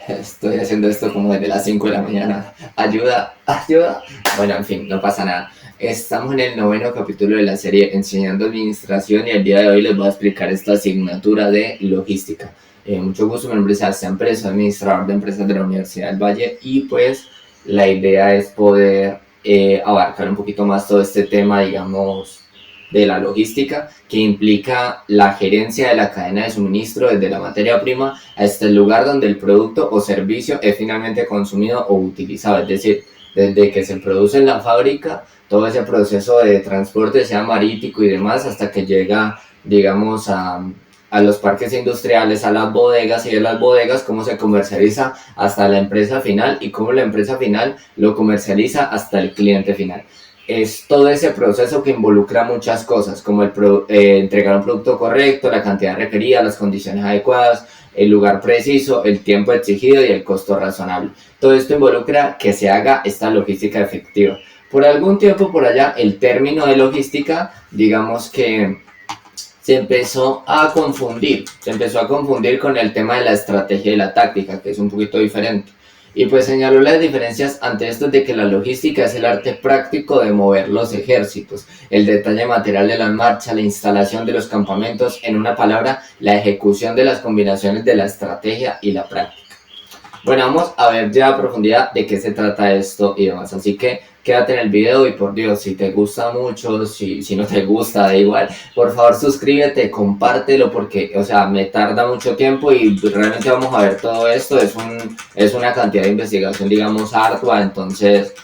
Estoy haciendo esto como desde las 5 de la mañana. Ayuda, ayuda. Bueno, en fin, no pasa nada. Estamos en el noveno capítulo de la serie Enseñando Administración y el día de hoy les voy a explicar esta asignatura de logística. Mucho gusto, mi nombre es Sebastián Pérez, soy administrador de empresas de la Universidad del Valle y pues la idea es poder abarcar un poquito más todo este tema, digamos, de la logística, que implica la gerencia de la cadena de suministro desde la materia prima hasta el lugar donde el producto o servicio es finalmente consumido o utilizado. Es decir, desde que se produce en la fábrica, todo ese proceso de transporte, sea marítimo y demás, hasta que llega, digamos, a los parques industriales, a las bodegas y de las bodegas, cómo se comercializa hasta la empresa final y cómo la empresa final lo comercializa hasta el cliente final. Es todo ese proceso que involucra muchas cosas, como entregar un producto correcto, la cantidad requerida, las condiciones adecuadas, el lugar preciso, el tiempo exigido y el costo razonable. Todo esto involucra que se haga esta logística efectiva. Por algún tiempo por allá, el término de logística, digamos que se empezó a confundir con el tema de la estrategia y la táctica, que es un poquito diferente. Y pues señaló las diferencias ante esto de que la logística es el arte práctico de mover los ejércitos, el detalle material de la marcha, la instalación de los campamentos, en una palabra, la ejecución de las combinaciones de la estrategia y la práctica. Bueno, vamos a ver ya a profundidad de qué se trata esto y demás. Así que quédate en el video y por Dios, si te gusta mucho, si no te gusta, da igual. Por favor, suscríbete, compártelo porque, o sea, me tarda mucho tiempo y realmente vamos a ver todo esto. Es una cantidad de investigación, digamos, ardua. Entonces,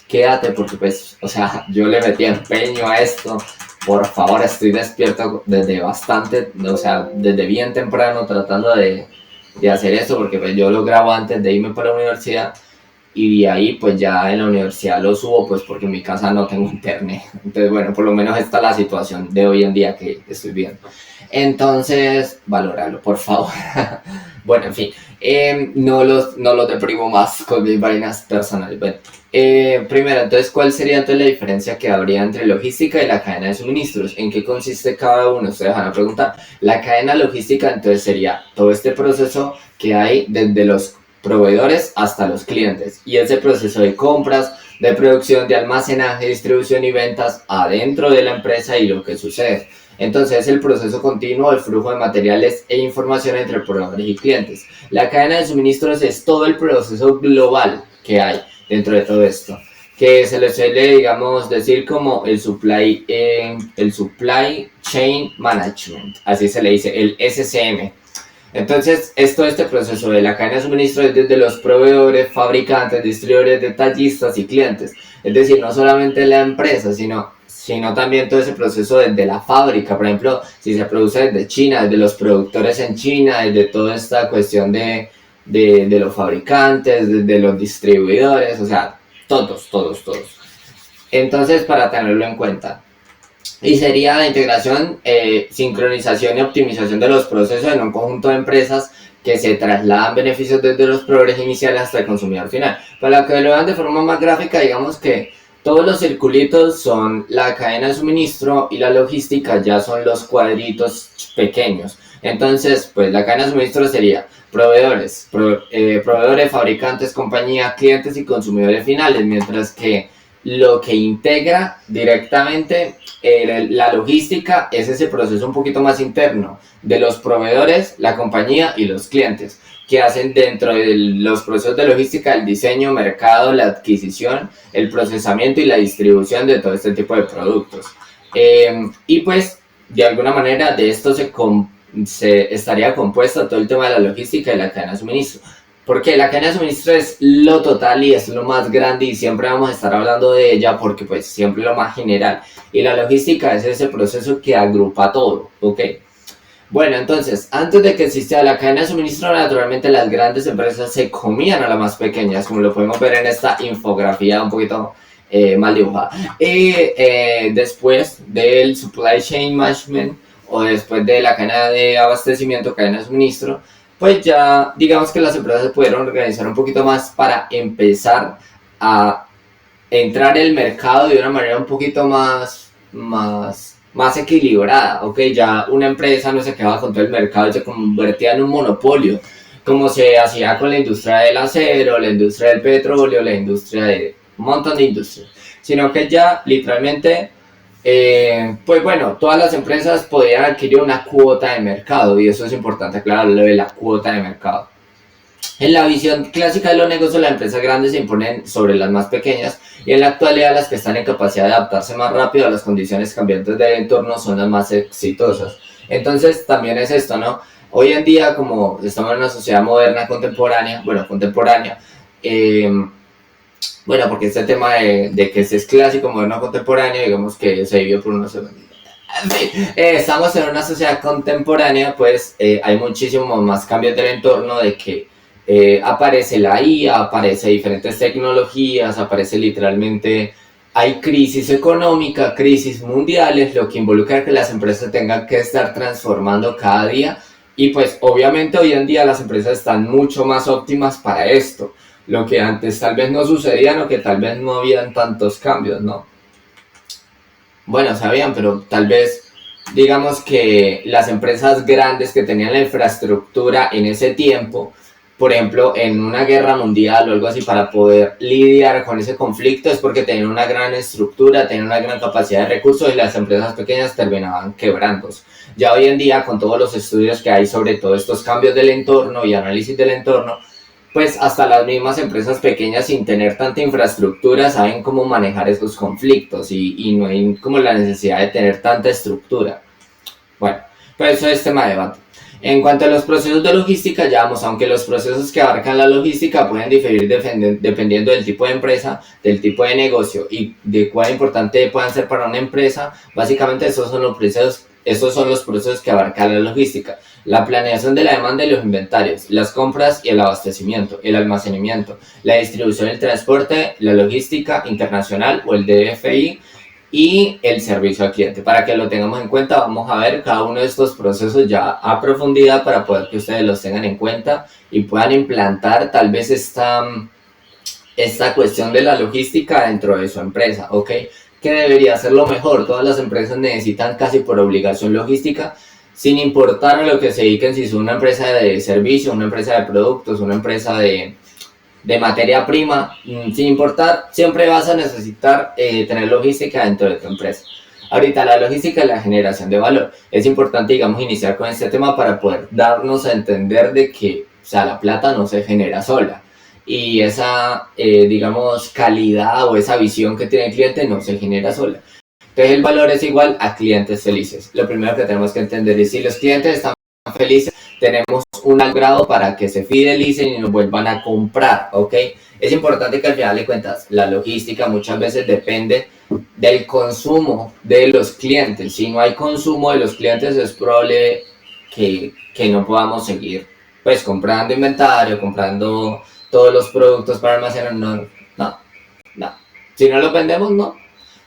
quédate porque, pues, o sea, yo le metí empeño a esto. Por favor, estoy despierto desde bastante, o sea, desde bien temprano tratando de hacer eso porque pues yo lo grabo antes de irme para la universidad y de ahí pues ya en la universidad lo subo pues porque en mi casa no tengo internet. Entonces bueno, por lo menos esta es la situación de hoy en día que estoy viendo. Entonces, valóralo, por favor. Bueno, en fin, no los deprimo más con mis vainas personales. Bueno, primero, entonces, ¿cuál sería entonces la diferencia que habría entre logística y la cadena de suministros? ¿En qué consiste cada uno? Ustedes van a preguntar. La cadena logística entonces sería todo este proceso que hay desde los proveedores hasta los clientes y ese proceso de compras, de producción, de almacenaje, distribución y ventas adentro de la empresa y lo que sucede. Entonces, es el proceso continuo del flujo de materiales e información entre proveedores y clientes. La cadena de suministros es todo el proceso global que hay dentro de todo esto, que se le suele, digamos, decir como el supply chain management, así se le dice, el SCM. Entonces, este proceso de la cadena de suministro es desde los proveedores, fabricantes, distribuidores, detallistas y clientes. Es decir, no solamente la empresa, sino también todo ese proceso desde la fábrica. Por ejemplo, si se produce desde China, desde los productores en China, desde toda esta cuestión de los fabricantes, desde los distribuidores, o sea, todos. Entonces, para tenerlo en cuenta. Y sería la integración, sincronización y optimización de los procesos en un conjunto de empresas que se trasladan beneficios desde los proveedores iniciales hasta el consumidor final. Para que lo vean de forma más gráfica, digamos que todos los circulitos son la cadena de suministro y la logística ya son los cuadritos pequeños. Entonces, pues la cadena de suministro sería proveedores, fabricantes, compañía, clientes y consumidores finales, mientras que lo que integra directamente la logística es ese proceso un poquito más interno de los proveedores, la compañía y los clientes, que hacen dentro de los procesos de logística el diseño, mercado, la adquisición, el procesamiento y la distribución de todo este tipo de productos. Y pues, de alguna manera, de esto se estaría compuesto todo el tema de la logística y la cadena de suministro. Porque la cadena de suministro es lo total y es lo más grande y siempre vamos a estar hablando de ella porque pues siempre lo más general. Y la logística es ese proceso que agrupa todo, ¿ok? Bueno, entonces, antes de que existiera la cadena de suministro, naturalmente las grandes empresas se comían a las más pequeñas, como lo podemos ver en esta infografía un poquito mal dibujada. Y después del supply chain management o después de la cadena de abastecimiento, cadena de suministro, pues ya digamos que las empresas se pudieron organizar un poquito más para empezar a entrar en el mercado de una manera un poquito más equilibrada, ¿ok? Ya una empresa no se quedaba con todo el mercado y se convertía en un monopolio, como se hacía con la industria del acero, la industria del petróleo, la industria de un montón de industrias, sino que ya literalmente, pues bueno, todas las empresas podían adquirir una cuota de mercado, y eso es importante aclararlo, lo de la cuota de mercado. En la visión clásica de los negocios, las empresas grandes se imponen sobre las más pequeñas, y en la actualidad las que están en capacidad de adaptarse más rápido a las condiciones cambiantes del entorno son las más exitosas. Entonces también es esto, ¿no? Hoy en día, como estamos en una sociedad moderna, contemporánea, eh, bueno, porque este tema de que es clásico, moderno, contemporáneo, digamos que se vivió por unos segundos. En fin, estamos en una sociedad contemporánea, pues hay muchísimos más cambios del entorno, de que aparece la IA, aparece diferentes tecnologías, aparece literalmente, hay crisis económica, crisis mundiales, lo que involucra que las empresas tengan que estar transformando cada día, y pues obviamente hoy en día las empresas están mucho más óptimas para esto, lo que antes tal vez no sucedía, o que tal vez no habían tantos cambios, ¿no? Bueno, sabían, pero tal vez digamos que las empresas grandes que tenían la infraestructura en ese tiempo, por ejemplo, en una guerra mundial o algo así, para poder lidiar con ese conflicto, es porque tenían una gran estructura, tenían una gran capacidad de recursos, y las empresas pequeñas terminaban quebrándose. Ya hoy en día, con todos los estudios que hay sobre todos estos cambios del entorno y análisis del entorno, pues hasta las mismas empresas pequeñas, sin tener tanta infraestructura, saben cómo manejar esos conflictos, y no hay como la necesidad de tener tanta estructura. Bueno, pues eso es tema de debate. En cuanto a los procesos de logística, ya vamos, aunque los procesos que abarcan la logística pueden diferir dependiendo del tipo de empresa, del tipo de negocio y de cuán importante puedan ser para una empresa, básicamente estos son los procesos que abarcan la logística: la planeación de la demanda y los inventarios, las compras y el abastecimiento, el almacenamiento, la distribución y el transporte, la logística internacional o el DFI, y el servicio al cliente. Para que lo tengamos en cuenta, vamos a ver cada uno de estos procesos ya a profundidad, para poder que ustedes los tengan en cuenta y puedan implantar tal vez esta cuestión de la logística dentro de su empresa, ¿ok? ¿Qué debería ser lo mejor? Todas las empresas necesitan casi por obligación logística, sin importar a lo que se dediquen, si es una empresa de servicio, una empresa de productos, una empresa de materia prima, sin importar, siempre vas a necesitar tener logística dentro de tu empresa. Ahorita, la logística y la generación de valor. Es importante, digamos, iniciar con este tema para poder darnos a entender de que, o sea, la plata no se genera sola. Y esa, digamos, calidad o esa visión que tiene el cliente no se genera sola. Entonces, el valor es igual a clientes felices. Lo primero que tenemos que entender es: si los clientes están felices, tenemos un grado para que se fidelicen y nos vuelvan a comprar, ¿ok? Es importante que al final de cuentas la logística muchas veces depende del consumo de los clientes. Si no hay consumo de los clientes, es probable que no podamos seguir pues comprando inventario, comprando todos los productos para almacenar. No. Si no los vendemos, no.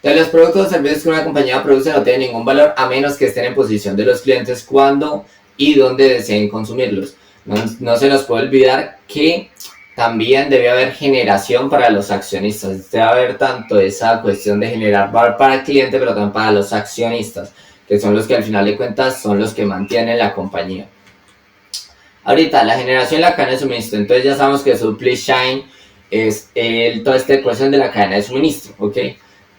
Entonces, los productos o servicios que una compañía produce no tienen ningún valor, a menos que estén en posición de los clientes cuando y donde deseen consumirlos. No se nos puede olvidar que también debe haber generación para los accionistas. Debe haber tanto esa cuestión de generar valor para el cliente, pero también para los accionistas, que son los que al final de cuentas son los que mantienen la compañía. Ahorita, la generación de la cadena de suministro. Entonces ya sabemos que supply chain es toda esta cuestión de la cadena de suministro, ¿ok?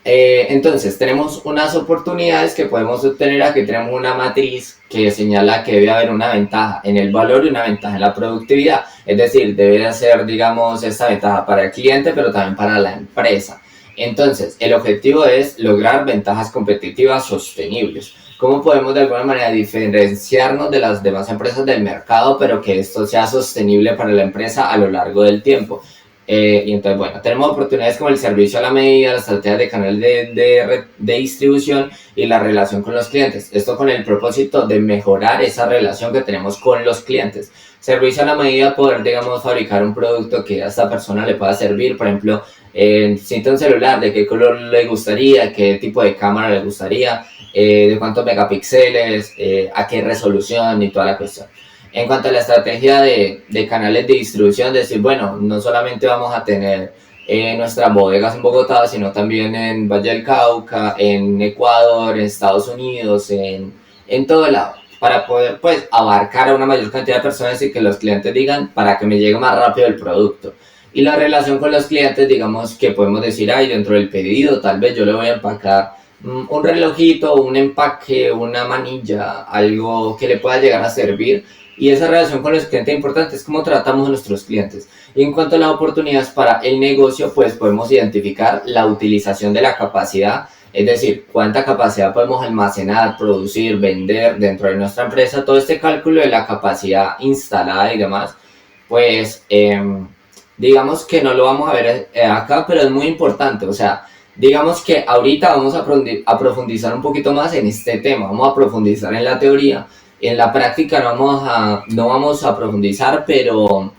Entonces tenemos unas oportunidades que podemos obtener. Aquí tenemos una matriz que señala que debe haber una ventaja en el valor y una ventaja en la productividad, es decir, debe ser, digamos, esta ventaja para el cliente, pero también para la empresa. Entonces, el objetivo es lograr ventajas competitivas sostenibles. ¿Cómo podemos de alguna manera diferenciarnos de las demás empresas del mercado, pero que esto sea sostenible para la empresa a lo largo del tiempo? Y entonces, bueno, tenemos oportunidades como el servicio a la medida, la estrategia de canal de distribución y la relación con los clientes. Esto con el propósito de mejorar esa relación que tenemos con los clientes. Servicio a la medida: poder, digamos, fabricar un producto que a esta persona le pueda servir. Por ejemplo, necesita un celular, de qué color le gustaría, qué tipo de cámara le gustaría, de cuántos megapíxeles, a qué resolución y toda la cuestión. En cuanto a la estrategia de canales de distribución, decir, bueno, no solamente vamos a tener nuestras bodegas en Bogotá, sino también en Valle del Cauca, en Ecuador, en Estados Unidos, en todo lado. para poder pues abarcar a una mayor cantidad de personas y que los clientes digan para que me llegue más rápido el producto. Y la relación con los clientes, digamos que podemos decir, ay, dentro del pedido tal vez yo le voy a empacar un relojito, un empaque, una manilla, algo que le pueda llegar a servir. Y esa relación con los clientes es importante, es cómo tratamos a nuestros clientes. Y en cuanto a las oportunidades para el negocio, pues podemos identificar la utilización de la capacidad, es decir, cuánta capacidad podemos almacenar, producir, vender dentro de nuestra empresa. Todo este cálculo de la capacidad instalada y demás, pues digamos que no lo vamos a ver acá, pero es muy importante. O sea, digamos que ahorita vamos a profundizar un poquito más en este tema, vamos a profundizar en la teoría. En la práctica no vamos a profundizar, pero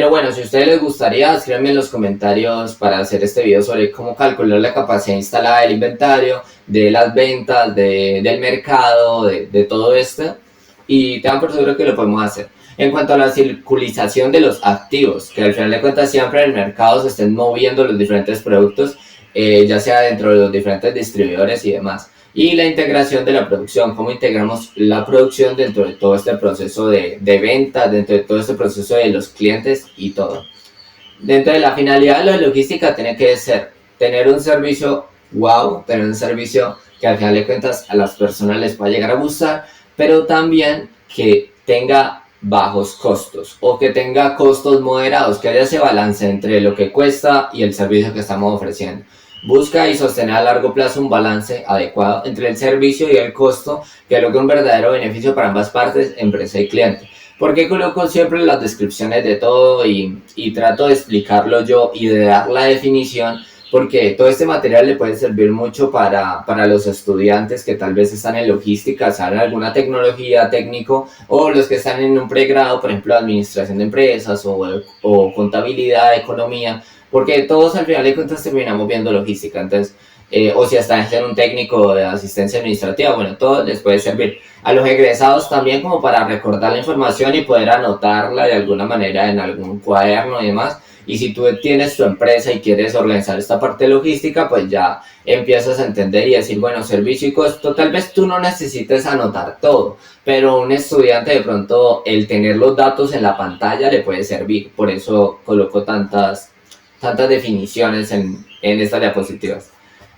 bueno, si a ustedes les gustaría, escríbanme en los comentarios para hacer este video sobre cómo calcular la capacidad instalada del inventario, de las ventas, del mercado, de todo esto. Y tengan por seguro que lo podemos hacer. En cuanto a la circularización de los activos, que al final de cuentas siempre en el mercado se estén moviendo los diferentes productos, ya sea dentro de los diferentes distribuidores y demás. Y la integración de la producción, cómo integramos la producción dentro de todo este proceso de venta, dentro de todo este proceso de los clientes y todo. Dentro de la finalidad de la logística tiene que ser tener un servicio wow, tener un servicio que al final de cuentas a las personas les pueda llegar a gustar, pero también que tenga bajos costos o que tenga costos moderados, que haya ese balance entre lo que cuesta y el servicio que estamos ofreciendo. Busca y sostener a largo plazo un balance adecuado entre el servicio y el costo que logre un verdadero beneficio para ambas partes, empresa y cliente. ¿Por qué coloco siempre las descripciones de todo y trato de explicarlo yo y de dar la definición? Porque todo este material le puede servir mucho para los estudiantes que tal vez están en logística, saben alguna tecnología, técnico, o los que están en un pregrado, por ejemplo, administración de empresas o contabilidad, economía, porque todos al final de cuentas terminamos viendo logística. Entonces, o si están en un técnico de asistencia administrativa, bueno, todo les puede servir. A los egresados también como para recordar la información y poder anotarla de alguna manera en algún cuaderno y demás. Y si tú tienes tu empresa y quieres organizar esta parte logística, pues ya empiezas a entender y decir, bueno, servicio y costo, tal vez tú no necesites anotar todo, pero un estudiante de pronto el tener los datos en la pantalla le puede servir. Por eso coloco tantas definiciones en estas diapositivas.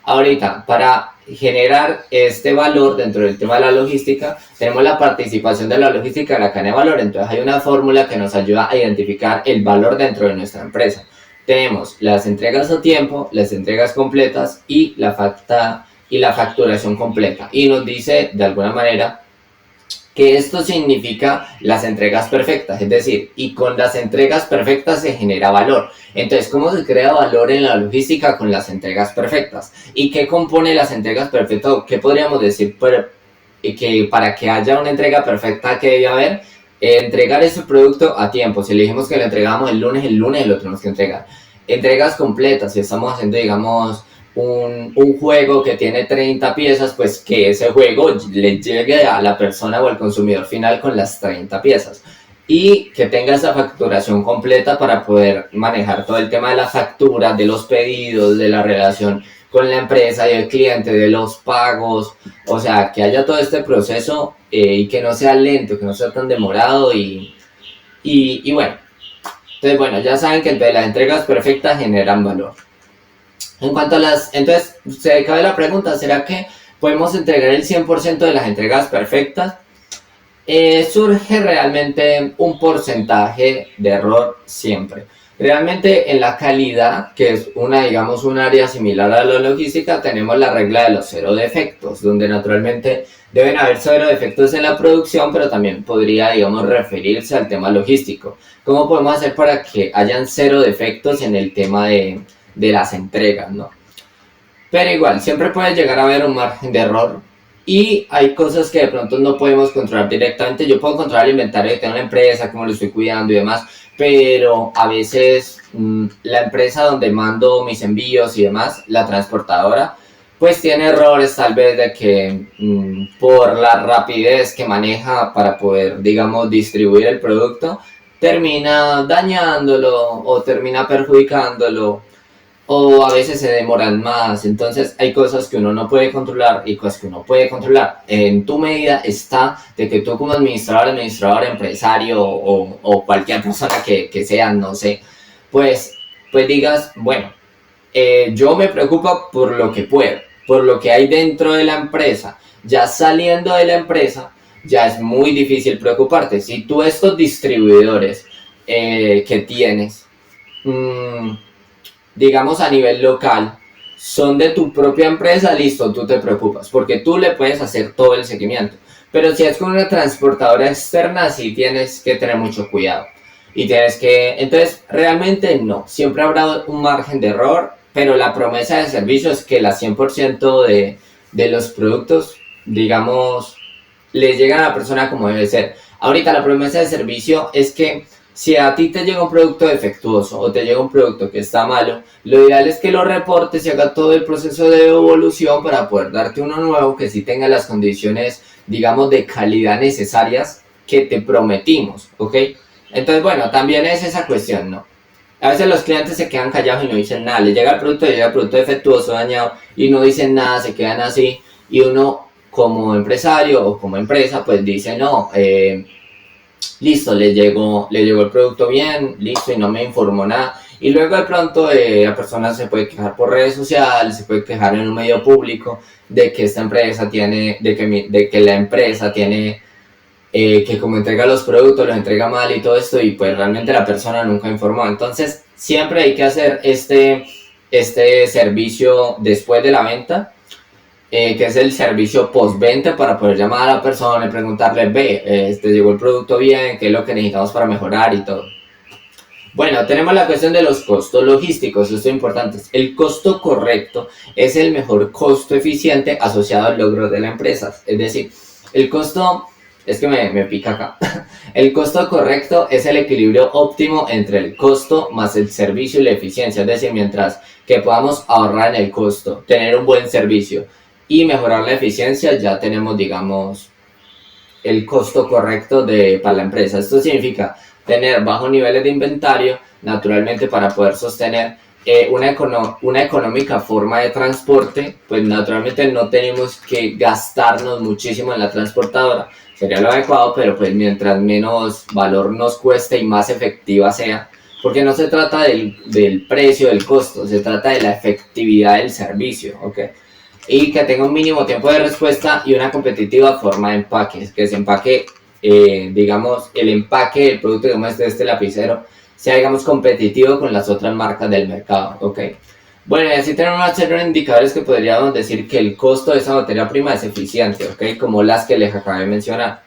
Ahorita, para generar este valor dentro del tema de la logística, tenemos la participación de la logística en la cadena de valor. Entonces hay una fórmula que nos ayuda a identificar el valor dentro de nuestra empresa. Tenemos las entregas a tiempo, las entregas completas y la facturación completa. Y nos dice de alguna manera que esto significa las entregas perfectas, es decir, y con las entregas perfectas se genera valor. Entonces, ¿cómo se crea valor en la logística con las entregas perfectas? ¿Y qué compone las entregas perfectas? ¿Qué podríamos decir que para que haya una entrega perfecta que debe haber? Entregar ese producto a tiempo. Si le dijimos que lo entregamos el lunes lo tenemos que entregar. Entregas completas, si estamos haciendo, digamos, un juego que tiene 30 piezas, pues que ese juego le llegue a la persona o al consumidor final con las 30 piezas y que tenga esa facturación completa para poder manejar todo el tema de la factura, de los pedidos, de la relación con la empresa y el cliente, de los pagos, o sea, que haya todo este proceso y que no sea lento, que no sea tan demorado y bueno, entonces bueno, ya saben que entre las entregas perfectas generan valor. En cuanto a entonces se cabe la pregunta, ¿será que podemos entregar el 100% de las entregas perfectas? Surge realmente un porcentaje de error siempre. Realmente en la calidad, que es digamos, un área similar a la logística, tenemos la regla de los 0 defectos, donde naturalmente deben haber 0 defectos en la producción, pero también podría, digamos, referirse al tema logístico. ¿Cómo podemos hacer para que hayan 0 defectos en el tema de las entregas, ¿no? Pero igual, siempre puede llegar a haber un margen de error y hay cosas que de pronto no podemos controlar directamente. Yo puedo controlar el inventario que tengo en la empresa, cómo lo estoy cuidando y demás, pero a veces la empresa donde mando mis envíos y demás, la transportadora, pues tiene errores tal vez de que por la rapidez que maneja para poder, digamos, distribuir el producto, termina dañándolo o termina perjudicándolo. o a veces se demoran más. Entonces hay cosas que uno no puede controlar y cosas que uno puede controlar. En tu medida está de que tú como administrador, empresario o cualquier persona que sea, no sé, pues digas, bueno, yo me preocupo por lo que puedo, por lo que hay dentro de la empresa. Ya saliendo de la empresa, ya es muy difícil preocuparte. Si tú estos distribuidores que tienes, digamos a nivel local, son de tu propia empresa, listo, tú te preocupas, porque tú le puedes hacer todo el seguimiento. Pero si es con una transportadora externa, sí tienes que tener mucho cuidado. Y tienes que, entonces, realmente no, siempre habrá un margen de error, pero la promesa de servicio es que la 100% de los productos, digamos, les llegan a la persona como debe ser. Ahorita la promesa de servicio es que si a ti te llega un producto defectuoso o te llega un producto que está malo, lo ideal es que lo reportes y haga todo el proceso de evolución para poder darte uno nuevo que sí tenga las condiciones, digamos, de calidad necesarias que te prometimos, ¿ok? Entonces, bueno, también es esa cuestión, ¿no? A veces los clientes se quedan callados y no dicen nada. Les llega el producto defectuoso, dañado, y no dicen nada, se quedan así. Y uno, como empresario o como empresa, pues dice, no, listo, le llegó el producto bien, listo, y no me informó nada. Y luego de pronto la persona se puede quejar por redes sociales, se puede quejar en un medio público de que esta empresa tiene, de que la empresa tiene que como entrega los productos, los entrega mal y todo esto, y pues realmente la persona nunca informó. Entonces, siempre hay que hacer este servicio después de la venta, que es el servicio postventa, para poder llamar a la persona y preguntarle, ve, te llegó el producto bien, qué es lo que necesitamos para mejorar y todo. Bueno, tenemos la cuestión de los costos logísticos, esto es importante. El costo correcto es el mejor costo eficiente asociado al logro de la empresa. Es decir, el costo, es que me pica acá. El costo correcto es el equilibrio óptimo entre el costo más el servicio y la eficiencia. Es decir, mientras que podamos ahorrar en el costo, tener un buen servicio y mejorar la eficiencia, ya tenemos, digamos, el costo correcto para la empresa. Esto significa tener bajos niveles de inventario, naturalmente para poder sostener una económica forma de transporte, pues naturalmente no tenemos que gastarnos muchísimo en la transportadora, sería lo adecuado, pero pues mientras menos valor nos cueste y más efectiva sea, porque no se trata del precio, del costo, se trata de la efectividad del servicio, ¿ok? Y que tenga un mínimo tiempo de respuesta y una competitiva forma de empaque, que se empaque, digamos, el empaque del producto, digamos, este lapicero, sea, digamos, competitivo con las otras marcas del mercado, ¿ok? Bueno, y así tenemos una serie de indicadores que podríamos decir que el costo de esa materia prima es eficiente, ¿ok? Como las que les acabé de mencionar.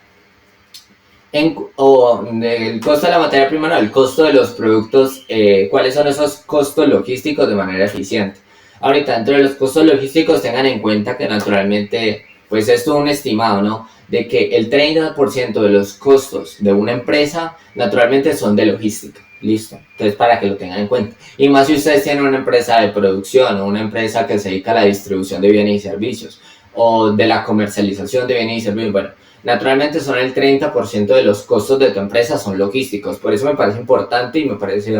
El costo de la materia prima, no, el costo de los productos, ¿cuáles son esos costos logísticos de manera eficiente? Ahorita, dentro de los costos logísticos, tengan en cuenta que naturalmente, pues esto es un estimado, ¿no? De que el 30% de los costos de una empresa, naturalmente, son de logística. Listo. Entonces, para que lo tengan en cuenta. Y más si ustedes tienen una empresa de producción o una empresa que se dedica a la distribución de bienes y servicios o de la comercialización de bienes y servicios, bueno, naturalmente son el 30% de los costos de tu empresa son logísticos. Por eso me parece importante y me parece,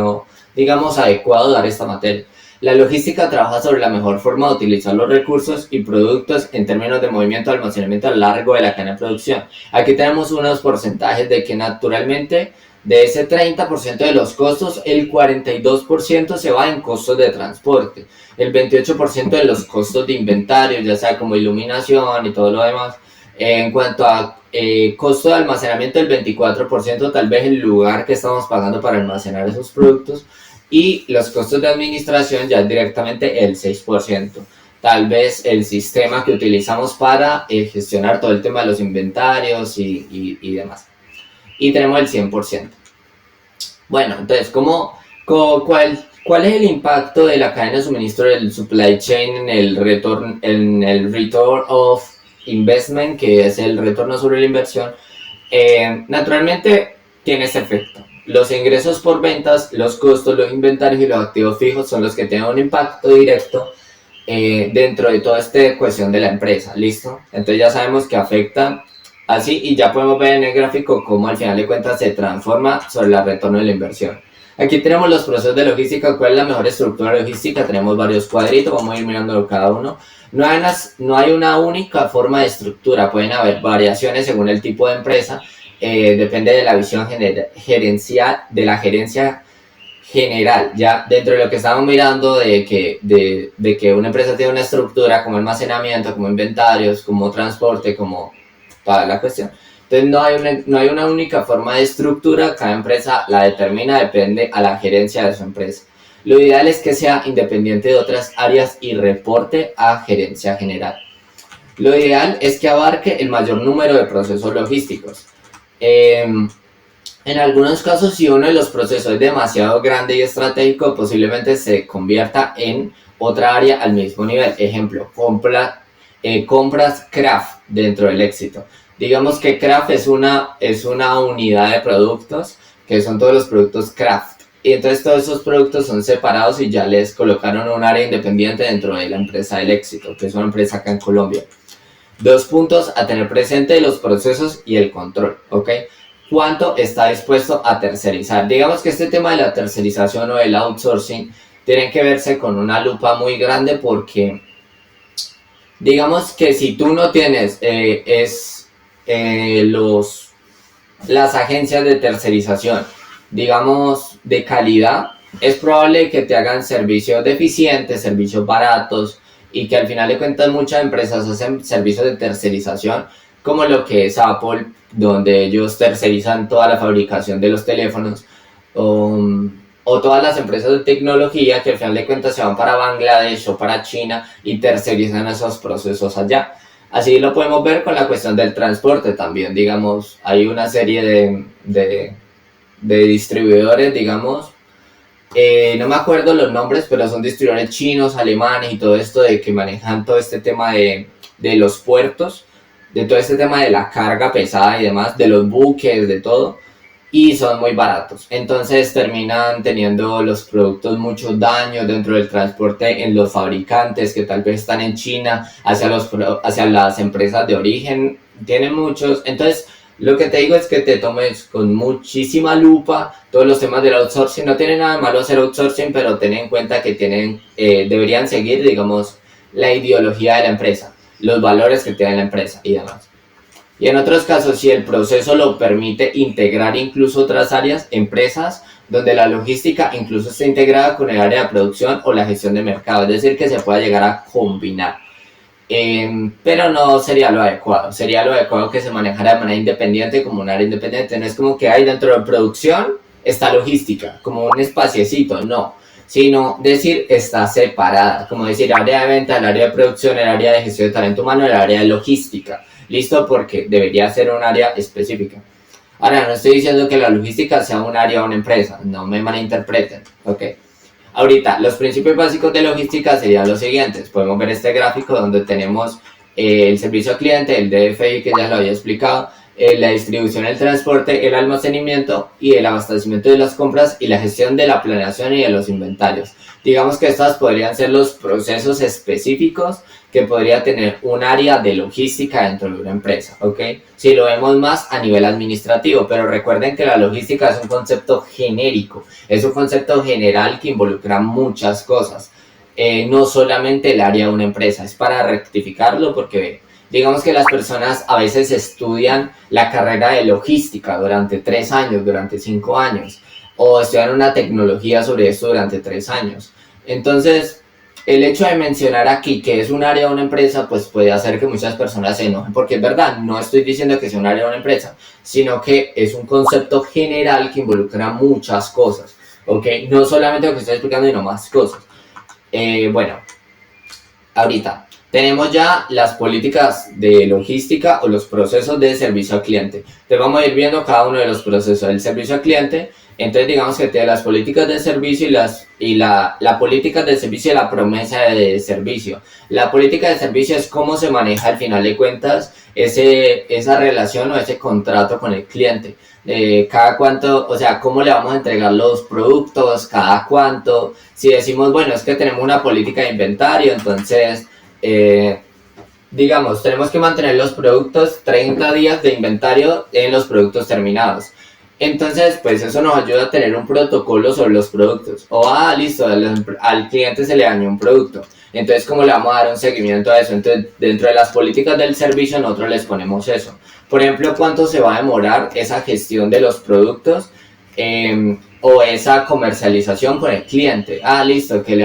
digamos, adecuado dar esta materia. La logística trabaja sobre la mejor forma de utilizar los recursos y productos en términos de movimiento de almacenamiento a lo largo de la cadena de producción. Aquí tenemos unos porcentajes de que naturalmente de ese 30% de los costos, el 42% se va en costos de transporte, el 28% de los costos de inventario, ya sea como iluminación y todo lo demás. En cuanto a costo de almacenamiento, el 24%, tal vez el lugar que estamos pagando para almacenar esos productos. Y los costos de administración ya directamente el 6%. Tal vez el sistema que utilizamos para gestionar todo el tema de los inventarios y demás. Y tenemos el 100%. Bueno, entonces, ¿cuál es el impacto de la cadena de suministro del supply chain en el return of investment, que es el retorno sobre la inversión? Naturalmente tiene ese efecto. Los ingresos por ventas, los costos, los inventarios y los activos fijos son los que tienen un impacto directo dentro de toda esta cuestión de la empresa, ¿listo? Entonces ya sabemos que afecta Así, y ya podemos ver en el gráfico cómo al final de cuentas se transforma sobre el retorno de la inversión. Aquí tenemos los procesos de logística. ¿Cuál es la mejor estructura logística? Tenemos varios cuadritos, vamos a ir mirándolo cada uno. No hay una única forma de estructura, pueden haber variaciones según el tipo de empresa, depende de la visión gerencial, de la gerencia general. Ya dentro de lo que estamos mirando de que una empresa tiene una estructura como almacenamiento, como inventarios, como transporte, como toda la cuestión. Entonces no hay una única forma de estructura, cada empresa la determina, depende a la gerencia de su empresa. Lo ideal es que sea independiente de otras áreas y reporte a gerencia general. Lo ideal es que abarque el mayor número de procesos logísticos. En algunos casos, si uno de los procesos es demasiado grande y estratégico, posiblemente se convierta en otra área al mismo nivel. Ejemplo, compras craft dentro del éxito. Digamos que craft es una unidad de productos, que son todos los productos craft. Y entonces todos esos productos son separados y ya les colocaron un área independiente dentro de la empresa del éxito, que es una empresa acá en Colombia. 2 puntos a tener presente: los procesos y el control, ¿ok? ¿Cuánto está dispuesto a tercerizar? Digamos que este tema de la tercerización o el outsourcing tiene que verse con una lupa muy grande, porque digamos que si tú no tienes las agencias de tercerización, digamos, de calidad, es probable que te hagan servicios deficientes, servicios baratos, y que al final de cuentas muchas empresas hacen servicios de tercerización, como lo que es Apple, donde ellos tercerizan toda la fabricación de los teléfonos, o todas las empresas de tecnología que al final de cuentas se van para Bangladesh o para China y tercerizan esos procesos allá. Así lo podemos ver con la cuestión del transporte también. Digamos, hay una serie de distribuidores, digamos, no me acuerdo los nombres, pero son distribuidores chinos, alemanes y todo esto, de que manejan todo este tema de los puertos, de todo este tema de la carga pesada y demás, de los buques, de todo, y son muy baratos. Entonces terminan teniendo los productos muchos daños dentro del transporte en los fabricantes que tal vez están en China, hacia las empresas de origen, tienen muchos. Entonces, lo que te digo es que te tomes con muchísima lupa todos los temas del outsourcing. No tiene nada de malo hacer outsourcing, pero ten en cuenta que deberían seguir, digamos, la ideología de la empresa, los valores que tiene la empresa y demás. Y en otros casos, si el proceso lo permite, integrar incluso otras áreas, empresas donde la logística incluso está integrada con el área de producción o la gestión de mercado, es decir, que se pueda llegar a combinar. Pero no sería lo adecuado. Sería lo adecuado que se manejara de manera independiente, como un área independiente. No es como que hay dentro de producción está logística, como un espaciecito, no, sino decir está separada, como decir área de venta, el área de producción, el área de gestión de talento humano, el área de logística. Listo, porque debería ser un área específica. Ahora, no estoy diciendo que la logística sea un área o una empresa, no me malinterpreten, ¿ok? Ahorita, los principios básicos de logística serían los siguientes. Podemos ver este gráfico donde tenemos el servicio al cliente, el DFI, que ya lo había explicado, la distribución, el transporte, el almacenamiento y el abastecimiento de las compras, y la gestión de la planeación y de los inventarios. Digamos que estas podrían ser los procesos específicos que podría tener un área de logística dentro de una empresa, ¿ok? Si lo vemos más a nivel administrativo, pero recuerden que la logística es un concepto genérico, es un concepto general que involucra muchas cosas, no solamente el área de una empresa. Es para rectificarlo, porque digamos que las personas a veces estudian la carrera de logística durante 3 años, durante 5 años, o estudian una tecnología sobre esto durante 3 años. Entonces, el hecho de mencionar aquí que es un área de una empresa, pues puede hacer que muchas personas se enojen, porque es verdad, no estoy diciendo que sea un área de una empresa, sino que es un concepto general que involucra muchas cosas, ¿ok? No solamente lo que estoy explicando, sino más cosas. Bueno, ahorita tenemos ya las políticas de logística o los procesos de servicio al cliente. Entonces vamos a ir viendo cada uno de los procesos del servicio al cliente. Entonces digamos que tiene las políticas de servicio y la política de servicio y la promesa de servicio. La política de servicio es cómo se maneja al final de cuentas esa relación o ese contrato con el cliente. Cada cuánto, o sea, cómo le vamos a entregar los productos, cada cuánto. Si decimos, bueno, es que tenemos una política de inventario, entonces digamos, tenemos que mantener los productos 30 días de inventario en los productos terminados. Entonces, pues eso nos ayuda a tener un protocolo sobre los productos. O, listo, al cliente se le dañó un producto. Entonces, ¿cómo le vamos a dar un seguimiento a eso? Entonces, dentro de las políticas del servicio, nosotros les ponemos eso. Por ejemplo, ¿cuánto se va a demorar esa gestión de los productos o esa comercialización con el cliente? Listo, que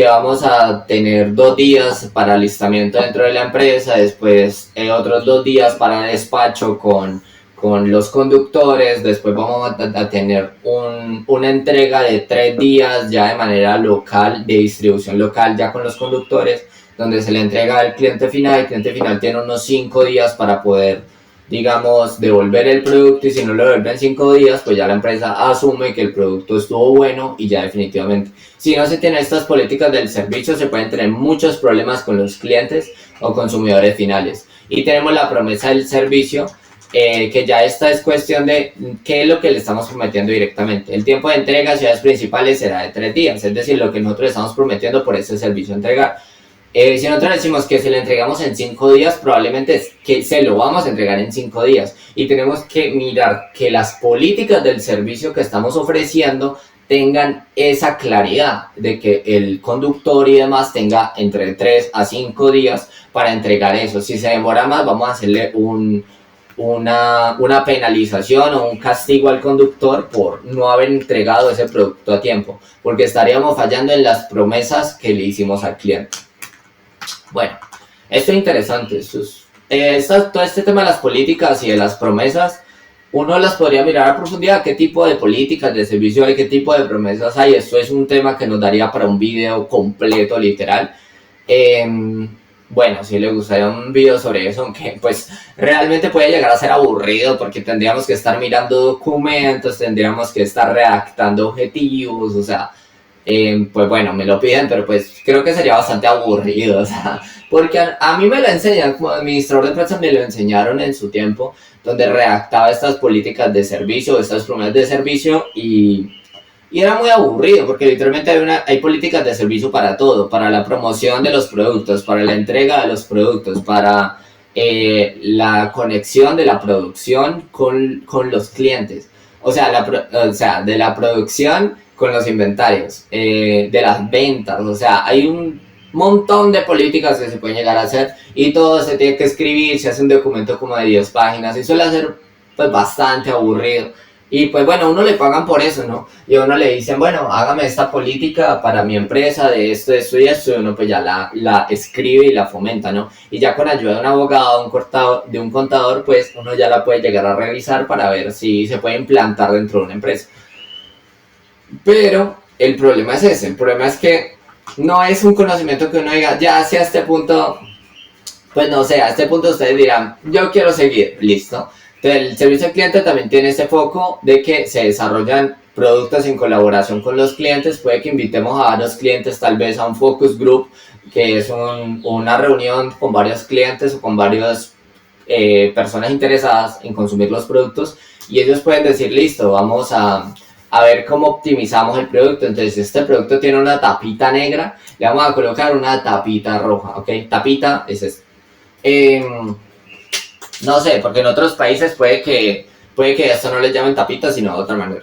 vamos a tener 2 días para alistamiento dentro de la empresa, después otros 2 días para despacho con los conductores, después vamos a tener una entrega de 3 días ya de manera local, de distribución local ya con los conductores, donde se le entrega al cliente final. El cliente final tiene unos 5 días para poder, digamos, devolver el producto, y si no lo devuelven en 5 días, pues ya la empresa asume que el producto estuvo bueno y ya definitivamente. Si no se tienen estas políticas del servicio, se pueden tener muchos problemas con los clientes o consumidores finales. Y tenemos la promesa del servicio, que ya esta es cuestión de qué es lo que le estamos prometiendo directamente. El tiempo de entrega a ciudades principales será de 3 días, es decir, lo que nosotros estamos prometiendo por ese servicio entregar. Si nosotros decimos que se lo entregamos en 5 días, probablemente es que se lo vamos a entregar en 5 días. Y tenemos que mirar que las políticas del servicio que estamos ofreciendo tengan esa claridad de que el conductor y demás tenga entre 3 a 5 días para entregar eso. Si se demora más, vamos a hacerle una penalización o un castigo al conductor por no haber entregado ese producto a tiempo, porque estaríamos fallando en las promesas que le hicimos al cliente. Bueno, esto es interesante. Todo este tema de las políticas y de las promesas, uno las podría mirar a profundidad, qué tipo de políticas de servicio hay, qué tipo de promesas hay. Esto es un tema que nos daría para un video completo, literal. Bueno, si les gustaría un video sobre eso, aunque pues realmente puede llegar a ser aburrido, porque tendríamos que estar mirando documentos, tendríamos que estar redactando objetivos, o sea, pues bueno, me lo piden, pero pues creo que sería bastante aburrido, o sea, porque a mí me lo enseñan, como administrador de empresas me lo enseñaron en su tiempo, donde redactaba estas políticas de servicio, estas promesas de servicio, y era muy aburrido, porque literalmente hay políticas de servicio para todo, para la promoción de los productos, para la entrega de los productos, para la conexión de la producción con los clientes, o sea, de la producción con los inventarios, de las ventas, o sea, hay un montón de políticas que se pueden llegar a hacer, y todo se tiene que escribir, se hace un documento como de 10 páginas, y suele ser pues bastante aburrido. Y pues bueno, a uno le pagan por eso, ¿no? Y a uno le dicen, bueno, hágame esta política para mi empresa de esto y esto, y uno pues ya la escribe y la fomenta, ¿no? Y ya con ayuda de un abogado, de un contador, pues uno ya la puede llegar a revisar para ver si se puede implantar dentro de una empresa. Pero el problema es ese, el problema es que no es un conocimiento que uno diga, ya hacia este punto, pues no sé, a este punto ustedes dirán, yo quiero seguir, listo. Entonces, el servicio al cliente también tiene ese foco de que se desarrollan productos en colaboración con los clientes. Puede que invitemos a varios clientes, tal vez a un focus group, que es una reunión con varios clientes o con varias personas interesadas en consumir los productos, y ellos pueden decir, listo, vamos a ver cómo optimizamos el producto. Entonces, si este producto tiene una tapita negra, le vamos a colocar una tapita roja, ¿ok? Tapita es esto. No sé, porque en otros países puede que esto no les llamen tapitas, sino de otra manera.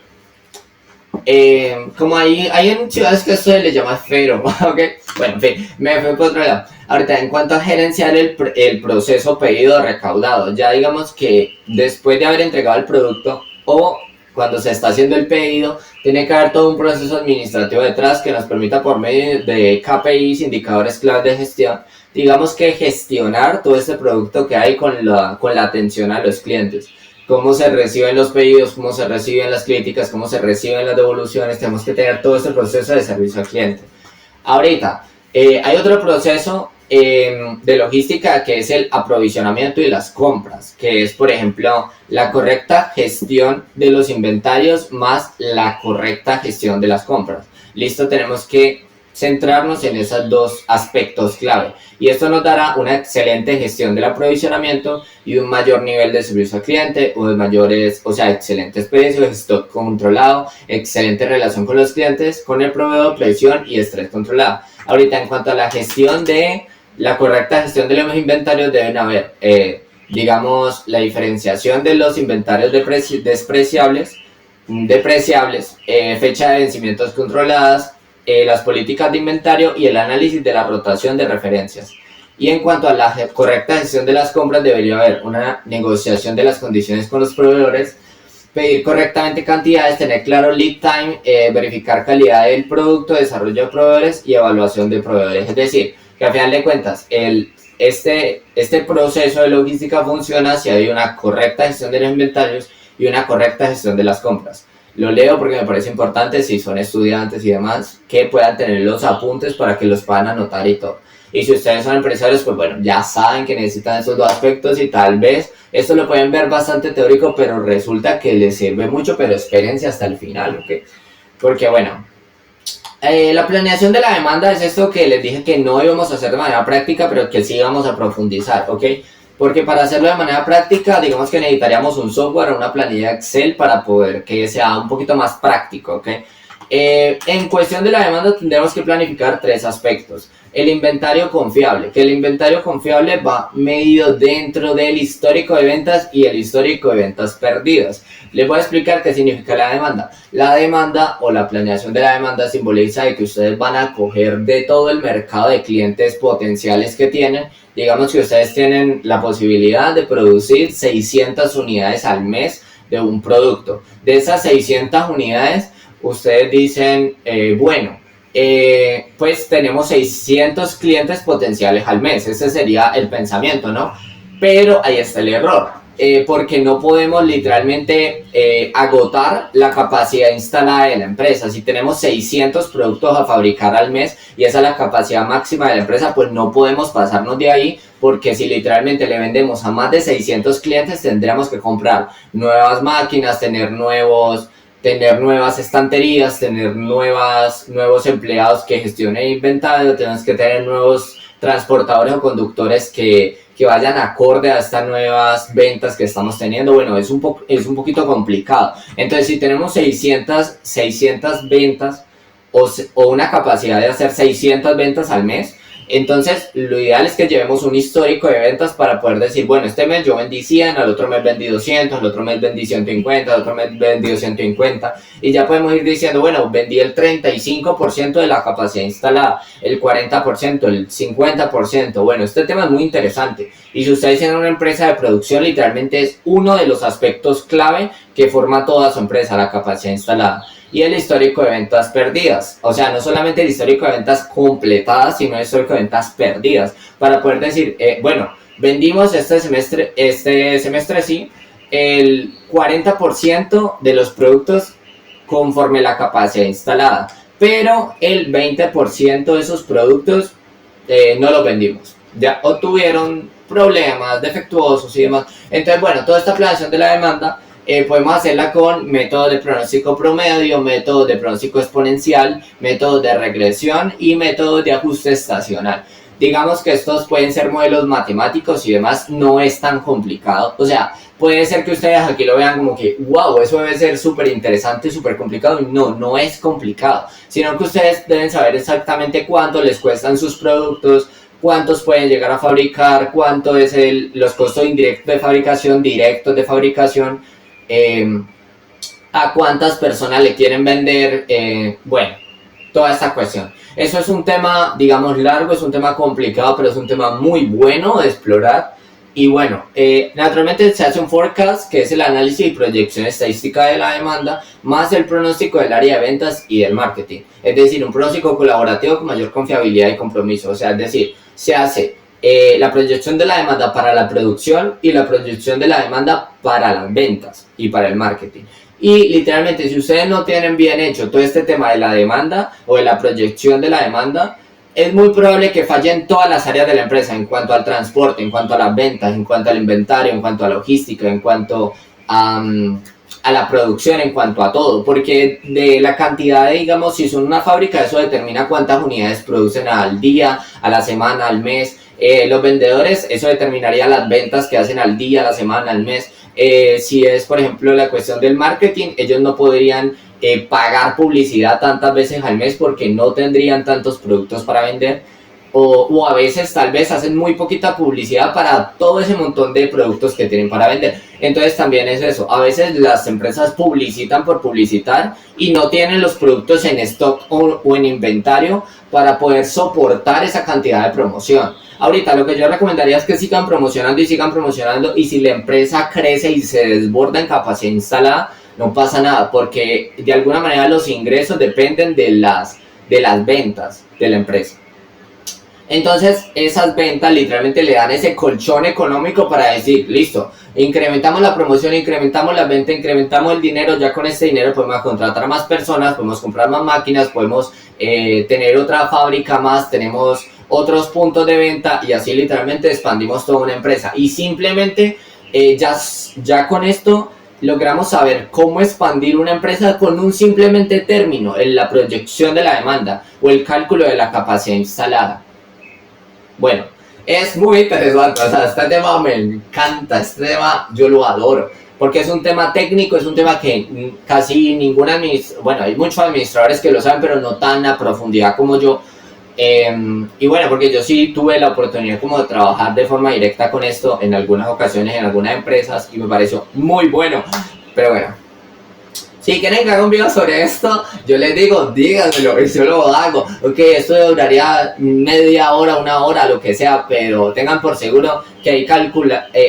Como hay en ciudades que esto se les llama esfero, ¿ok? Bueno, en fin, me fui por otro lado. Ahorita, en cuanto a gerenciar el proceso pedido recaudado, ya digamos que después de haber entregado el producto o cuando se está haciendo el pedido, tiene que haber todo un proceso administrativo detrás que nos permita, por medio de KPIs, indicadores clave de gestión, digamos que gestionar todo este producto que hay con la atención a los clientes. Cómo se reciben los pedidos, cómo se reciben las críticas, cómo se reciben las devoluciones. Tenemos que tener todo este proceso de servicio al cliente. Ahorita, hay otro proceso de logística, que es el aprovisionamiento y las compras, que es, por ejemplo, la correcta gestión de los inventarios más la correcta gestión de las compras. Listo, tenemos que centrarnos en esos dos aspectos clave, y esto nos dará una excelente gestión del aprovisionamiento y un mayor nivel de servicio al cliente, excelentes precios, stock controlado, excelente relación con los clientes, con el proveedor, presión y estrés controlado. Ahorita, en cuanto a la gestión de la correcta gestión de los inventarios deben haber, digamos, la diferenciación de los inventarios depreciables, fecha de vencimientos controladas, las políticas de inventario y el análisis de la rotación de referencias. Y en cuanto a la correcta gestión de las compras, debería haber una negociación de las condiciones con los proveedores, pedir correctamente cantidades, tener claro lead time, verificar calidad del producto, desarrollo de proveedores y evaluación de proveedores. Es decir, que al final de cuentas, este proceso de logística funciona si hay una correcta gestión de los inventarios y una correcta gestión de las compras. Lo leo porque me parece importante, si son estudiantes y demás, que puedan tener los apuntes para que los puedan anotar y todo. Y si ustedes son empresarios, pues bueno, ya saben que necesitan esos dos aspectos y tal vez esto lo pueden ver bastante teórico, pero resulta que les sirve mucho, pero espérense hasta el final, ¿ok? Porque bueno, la planeación de la demanda es esto que les dije que no íbamos a hacer de manera práctica, pero que sí íbamos a profundizar, ¿ok? Porque para hacerlo de manera práctica, digamos que necesitaríamos un software o una planilla Excel para poder que sea un poquito más práctico, ¿ok? En cuestión de la demanda tendremos que planificar tres aspectos. El inventario confiable, que el inventario confiable va medido dentro del histórico de ventas y el histórico de ventas perdidas. Les voy a explicar qué significa la demanda. La demanda o la planeación de la demanda simboliza de que ustedes van a coger de todo el mercado de clientes potenciales que tienen. Digamos que ustedes tienen la posibilidad de producir 600 unidades al mes de un producto. De esas 600 unidades, ustedes dicen, pues tenemos 600 clientes potenciales al mes. Ese sería el pensamiento, ¿no? Pero ahí está el error, porque no podemos literalmente agotar la capacidad instalada de la empresa. Si tenemos 600 productos a fabricar al mes y esa es la capacidad máxima de la empresa, pues no podemos pasarnos de ahí, porque si literalmente le vendemos a más de 600 clientes, tendríamos que comprar nuevas máquinas, tener nuevas estanterías, tener nuevos empleados que gestionen inventario, tenemos que tener nuevos transportadores o conductores que vayan acorde a estas nuevas ventas que estamos teniendo. Bueno, es un poquito complicado. Entonces, si tenemos 600 ventas o una capacidad de hacer 600 ventas al mes, entonces lo ideal es que llevemos un histórico de ventas para poder decir, bueno, este mes yo vendí 100, al otro mes vendí 200, al otro mes vendí 150, al otro mes vendí 150, y ya podemos ir diciendo, bueno, vendí el 35% de la capacidad instalada, el 40%, el 50%. Bueno, este tema es muy interesante, y si ustedes tienen una empresa de producción, literalmente es uno de los aspectos clave que forma toda su empresa, la capacidad instalada. Y el histórico de ventas perdidas, o sea, no solamente el histórico de ventas completadas, sino el histórico de ventas perdidas, para poder decir, bueno, vendimos este semestre sí, el 40% de los productos conforme la capacidad instalada, pero el 20% de esos productos no los vendimos, ya o tuvieron problemas defectuosos y demás. Entonces, bueno, toda esta planeación de la demanda podemos hacerla con métodos de pronóstico promedio, métodos de pronóstico exponencial, métodos de regresión y métodos de ajuste estacional. Digamos que estos pueden ser modelos matemáticos y demás, no es tan complicado. O sea, puede ser que ustedes aquí lo vean como que, wow, eso debe ser súper interesante y súper complicado. No, no es complicado, sino que ustedes deben saber exactamente cuánto les cuestan sus productos, cuántos pueden llegar a fabricar, cuánto es los costos indirectos de fabricación, directos de fabricación, a cuántas personas le quieren vender, bueno, toda esta cuestión. Eso es un tema, digamos, largo, es un tema complicado, pero es un tema muy bueno de explorar. Y bueno, naturalmente se hace un forecast, que es el análisis y proyección estadística de la demanda, más el pronóstico del área de ventas y del marketing. Es decir, un pronóstico colaborativo con mayor confiabilidad y compromiso. O sea, es decir, se hace la proyección de la demanda para la producción y la proyección de la demanda para las ventas y para el marketing. Y literalmente, si ustedes no tienen bien hecho todo este tema de la demanda o de la proyección de la demanda, es muy probable que fallen todas las áreas de la empresa en cuanto al transporte, en cuanto a las ventas, en cuanto al inventario, en cuanto a logística, en cuanto a la producción, en cuanto a todo, porque de la cantidad de, digamos, si son una fábrica, eso determina cuántas unidades producen al día, a la semana, al mes. Los vendedores, eso determinaría las ventas que hacen al día, a la semana, al mes. Si es, por ejemplo, la cuestión del marketing, ellos no podrían pagar publicidad tantas veces al mes porque no tendrían tantos productos para vender. o a veces tal vez hacen muy poquita publicidad para todo ese montón de productos que tienen para vender. Entonces también es eso, a veces las empresas publicitan por publicitar y no tienen los productos en stock o en inventario para poder soportar esa cantidad de promoción. Ahorita lo que yo recomendaría es que sigan promocionando y si la empresa crece y se desborda en capacidad instalada, no pasa nada, porque de alguna manera los ingresos dependen de las ventas de la empresa. Entonces esas ventas literalmente le dan ese colchón económico para decir, listo, incrementamos la promoción, incrementamos la venta, incrementamos el dinero, ya con este dinero podemos contratar a más personas, podemos comprar más máquinas, podemos tener otra fábrica más, tenemos otros puntos de venta y así literalmente expandimos toda una empresa. Y simplemente ya con esto logramos saber cómo expandir una empresa con un simplemente término, en la proyección de la demanda o el cálculo de la capacidad instalada. Bueno, es muy interesante, o sea, este tema me encanta, este tema yo lo adoro, porque es un tema técnico, es un tema que casi ninguna bueno, hay muchos administradores que lo saben, pero no tan a profundidad como yo. Y bueno, porque yo sí tuve la oportunidad como de trabajar de forma directa con esto en algunas ocasiones, en algunas empresas, y me pareció muy bueno, pero bueno. Si quieren que haga un video sobre esto, yo les digo, díganmelo y yo lo hago. Ok, esto duraría media hora, una hora, lo que sea, pero tengan por seguro que ahí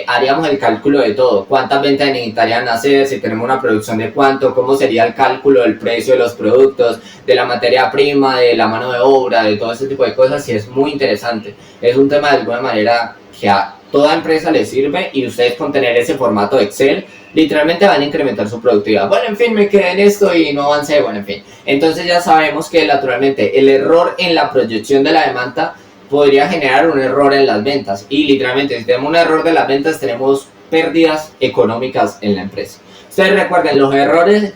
haríamos el cálculo de todo. Cuántas ventas necesitarían hacer, si tenemos una producción de cuánto, cómo sería el cálculo del precio de los productos, de la materia prima, de la mano de obra, de todo ese tipo de cosas, y es muy interesante. Es un tema de alguna manera que a toda empresa le sirve y ustedes con tener ese formato de Excel literalmente van a incrementar su productividad. Bueno, en fin, me quedé en esto y no avancé, bueno, en fin. Entonces ya sabemos que naturalmente el error en la proyección de la demanda podría generar un error en las ventas. Y literalmente si tenemos un error de las ventas, tenemos pérdidas económicas en la empresa. Ustedes recuerden, los errores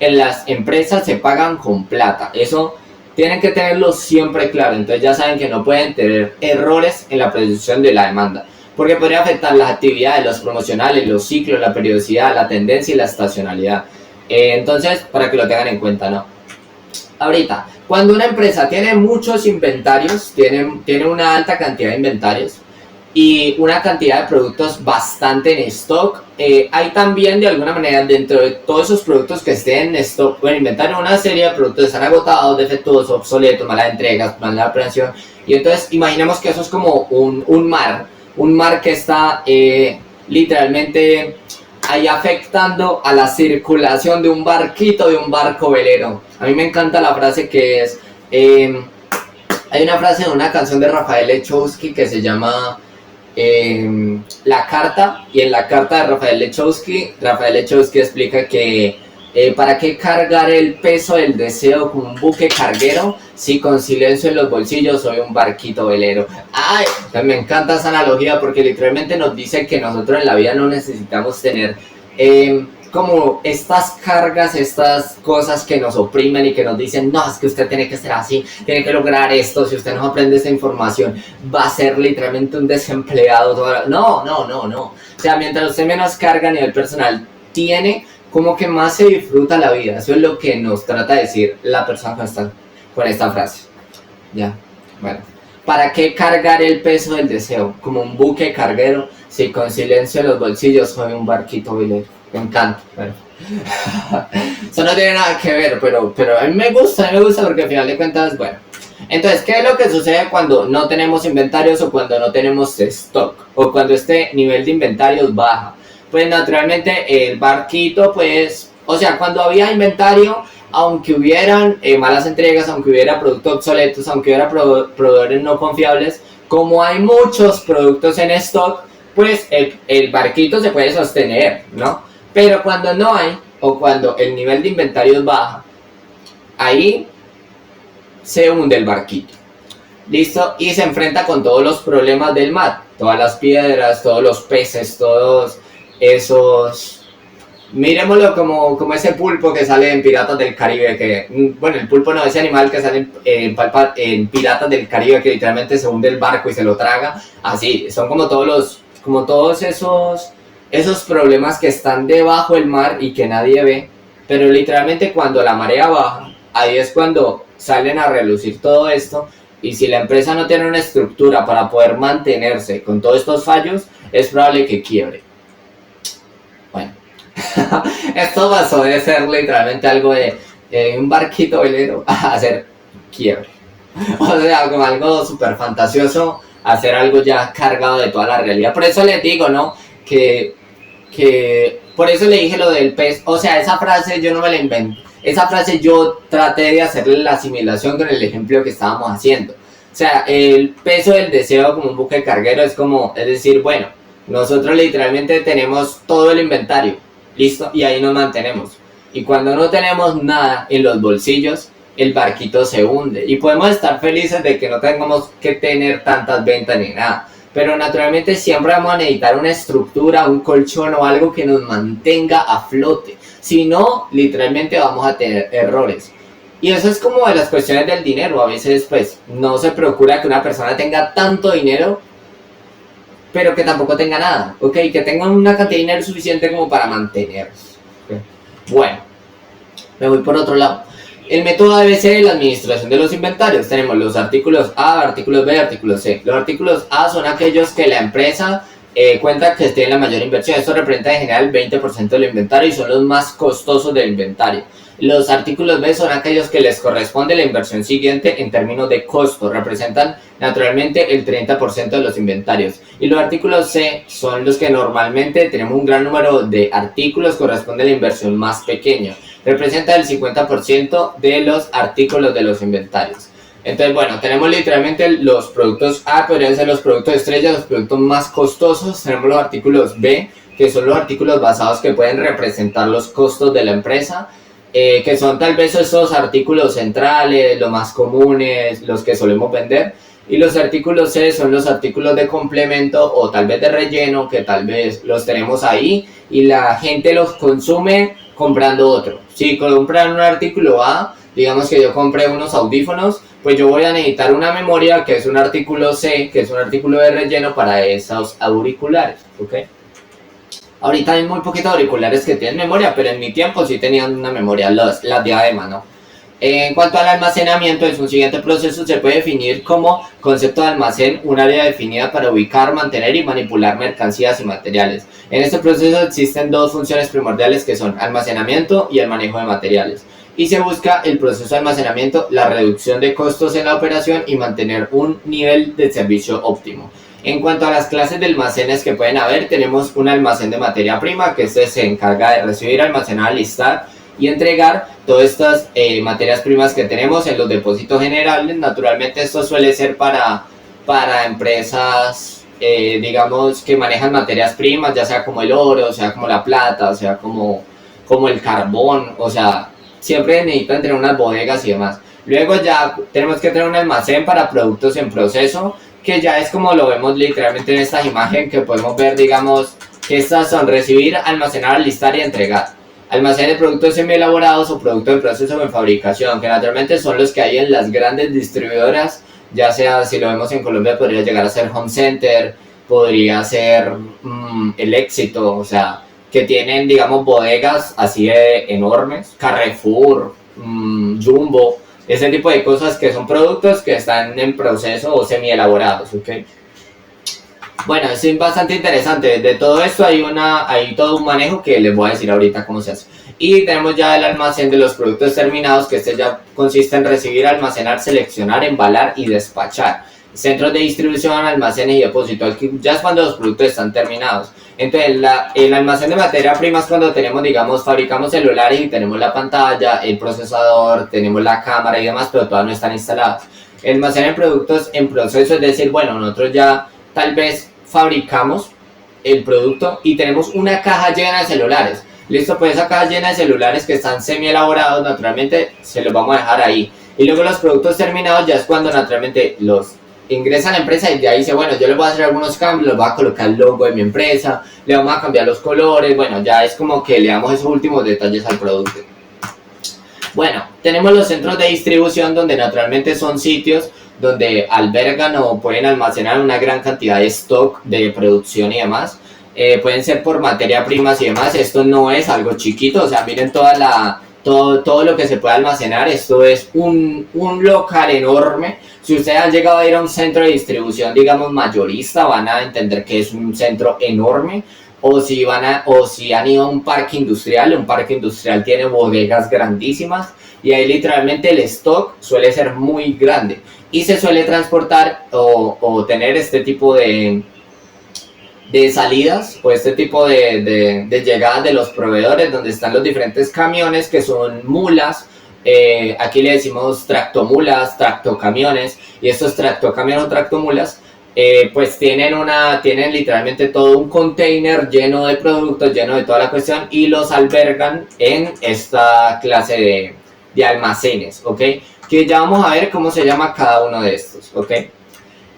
en las empresas se pagan con plata. Eso tienen que tenerlo siempre claro. Entonces ya saben que no pueden tener errores en la proyección de la demanda, porque podría afectar las actividades, los promocionales, los ciclos, la periodicidad, la tendencia y la estacionalidad. Entonces, para que lo tengan en cuenta, ¿no? Ahorita, cuando una empresa tiene muchos inventarios, tiene una alta cantidad de inventarios y una cantidad de productos bastante en stock, hay también de alguna manera dentro de todos esos productos que estén en stock o en inventario una serie de productos que están agotados, defectuosos, obsoletos, malas entregas, mala operación. Y entonces imaginemos que eso es como un mar que está literalmente ahí afectando a la circulación de un barquito, de un barco velero. A mí me encanta la frase que es, hay una frase de una canción de Rafael Lechowski que se llama La Carta, y en la carta de Rafael Lechowski explica que ¿para qué cargar el peso del deseo con un buque carguero si con silencio en los bolsillos soy un barquito velero? Ay, me encanta esa analogía porque literalmente nos dice que nosotros en la vida no necesitamos tener como estas cargas, estas cosas que nos oprimen y que nos dicen, no, es que usted tiene que ser así, tiene que lograr esto, si usted no aprende esa información va a ser literalmente un desempleado. No. O sea, mientras usted menos carga a nivel personal tiene, como que más se disfruta la vida. Eso es lo que nos trata de decir la persona con esta frase. Ya, bueno. ¿Para qué cargar el peso del deseo como un buque carguero si con silencio en los bolsillos soy un barquito velero? Me encanta. Bueno. Eso no tiene nada que ver, pero a mí me gusta porque al final de cuentas, bueno. Entonces, ¿qué es lo que sucede cuando no tenemos inventarios o cuando no tenemos stock? O cuando este nivel de inventarios baja. Pues naturalmente el barquito, pues, o sea, cuando había inventario, aunque hubieran malas entregas, aunque hubiera productos obsoletos, aunque hubiera proveedores no confiables, como hay muchos productos en stock, pues el barquito se puede sostener, ¿no? Pero cuando no hay, o cuando el nivel de inventarios baja, ahí se hunde el barquito. ¿Listo? Y se enfrenta con todos los problemas del mar, todas las piedras, todos los peces, todos esos, miremoslo como ese pulpo que sale en Piratas del Caribe, que, bueno, el pulpo no, ese animal que sale en Piratas del Caribe, que literalmente se hunde el barco y se lo traga, así, son como todos esos problemas que están debajo del mar y que nadie ve, pero literalmente cuando la marea baja, ahí es cuando salen a relucir todo esto Y si la empresa no tiene una estructura para poder mantenerse con todos estos fallos, es probable que quiebre. Bueno, esto pasó de ser literalmente algo de un barquito velero a hacer quiebre. O sea, como algo súper fantasioso, hacer algo ya cargado de toda la realidad. Por eso les digo, ¿no? Que por eso le dije lo del pez. O sea, esa frase yo no me la inventé. Esa frase yo traté de hacerle la asimilación con el ejemplo que estábamos haciendo. O sea, el peso del deseo como un buque carguero es como, es decir, bueno, nosotros literalmente tenemos todo el inventario, listo, y ahí nos mantenemos. Y cuando no tenemos nada en los bolsillos, el barquito se hunde. Y podemos estar felices de que no tengamos que tener tantas ventas ni nada. Pero naturalmente siempre vamos a necesitar una estructura, un colchón o algo que nos mantenga a flote. Si no, literalmente vamos a tener errores. Y eso es como de las cuestiones del dinero. A veces pues no se procura que una persona tenga tanto dinero, pero que tampoco tenga nada. Ok, que tenga una cantidad de dinero suficiente como para mantenerse. Okay. Bueno, me voy por otro lado. El método ABC de la administración de los inventarios. Tenemos los artículos A, artículos B, artículos C. Los artículos A son aquellos que la empresa cuenta que tienen la mayor inversión. Esto representa en general el 20% del inventario y son los más costosos del inventario. Los artículos B son aquellos que les corresponde la inversión siguiente en términos de costo. Representan naturalmente el 30% de los inventarios. Y los artículos C son los que normalmente tenemos un gran número de artículos, corresponde a la inversión más pequeña. Representa el 50% de los artículos de los inventarios. Entonces, bueno, tenemos literalmente los productos A, podrían ser los productos estrella, los productos más costosos. Tenemos los artículos B, que son los artículos basados que pueden representar los costos de la empresa, que son tal vez esos artículos centrales, los más comunes, los que solemos vender. Y los artículos C son los artículos de complemento o tal vez de relleno, que tal vez los tenemos ahí y la gente los consume comprando otro. Si compran un artículo A, digamos que yo compré unos audífonos, pues yo voy a necesitar una memoria que es un artículo C, que es un artículo de relleno para esos auriculares, ¿ok? Ahorita hay muy poquitos auriculares que tienen memoria, pero en mi tiempo sí tenían una memoria, las diademas, ¿no? En cuanto al almacenamiento, es un siguiente proceso, se puede definir como concepto de almacén, un área definida para ubicar, mantener y manipular mercancías y materiales. En este proceso existen dos funciones primordiales que son almacenamiento y el manejo de materiales. Y se busca el proceso de almacenamiento, la reducción de costos en la operación y mantener un nivel de servicio óptimo. En cuanto a las clases de almacenes que pueden haber, tenemos un almacén de materia prima, que este se encarga de recibir, almacenar, alistar y entregar todas estas materias primas que tenemos en los depósitos generales. Naturalmente esto suele ser para empresas, digamos, que manejan materias primas, ya sea como el oro, sea como la plata, sea como el carbón, o sea, siempre necesitan tener unas bodegas y demás. Luego ya tenemos que tener un almacén para productos en proceso, que ya es como lo vemos literalmente en esta imagen, que podemos ver, digamos, que estas son recibir, almacenar, alistar y entregar. Almacén de productos semi-elaborados o productos en proceso o en fabricación, que naturalmente son los que hay en las grandes distribuidoras, ya sea, si lo vemos en Colombia, podría llegar a ser Home Center, podría ser El Éxito, o sea, que tienen, digamos, bodegas así de enormes, Carrefour, Jumbo, ese tipo de cosas que son productos que están en proceso o semi-elaborados, ¿ok? Bueno, es bastante interesante. De todo esto hay todo un manejo que les voy a decir ahorita cómo se hace. Y tenemos ya el almacén de los productos terminados, que este ya consiste en recibir, almacenar, seleccionar, embalar y despachar. Centros de distribución, almacenes y depósitos, ya es cuando los productos están terminados. Entonces, el almacén de materia prima es cuando tenemos, digamos, fabricamos celulares y tenemos la pantalla, el procesador, tenemos la cámara y demás, pero todavía no están instalados. El almacén de productos en proceso, es decir, bueno, nosotros ya tal vez fabricamos el producto y tenemos una caja llena de celulares. Listo, pues esa caja llena de celulares que están semi elaborados, naturalmente se los vamos a dejar ahí. Y luego los productos terminados ya es cuando naturalmente los ingresa a la empresa y de ahí dice, bueno, yo le voy a hacer algunos cambios, le voy a colocar el logo de mi empresa, le vamos a cambiar los colores, bueno, ya es como que le damos esos últimos detalles al producto. Bueno, tenemos los centros de distribución, donde naturalmente son sitios donde albergan o pueden almacenar una gran cantidad de stock de producción y demás. Pueden ser por materia primas y demás. Esto no es algo chiquito, o sea, miren toda todo lo que se puede almacenar. Esto es un local enorme. Si ustedes han llegado a ir a un centro de distribución, digamos, mayorista, van a entender que es un centro enorme. O si han ido a un parque industrial tiene bodegas grandísimas y ahí literalmente el stock suele ser muy grande y se suele transportar o tener este tipo de salidas o este tipo de llegadas de los proveedores, donde están los diferentes camiones que son mulas. Aquí le decimos tractomulas, tractocamiones, y estos tractocamiones o tractomulas pues tienen literalmente todo un container lleno de productos, lleno de toda la cuestión, y los albergan en esta clase de almacenes, ¿ok? Que ya vamos a ver cómo se llama cada uno de estos, ¿ok?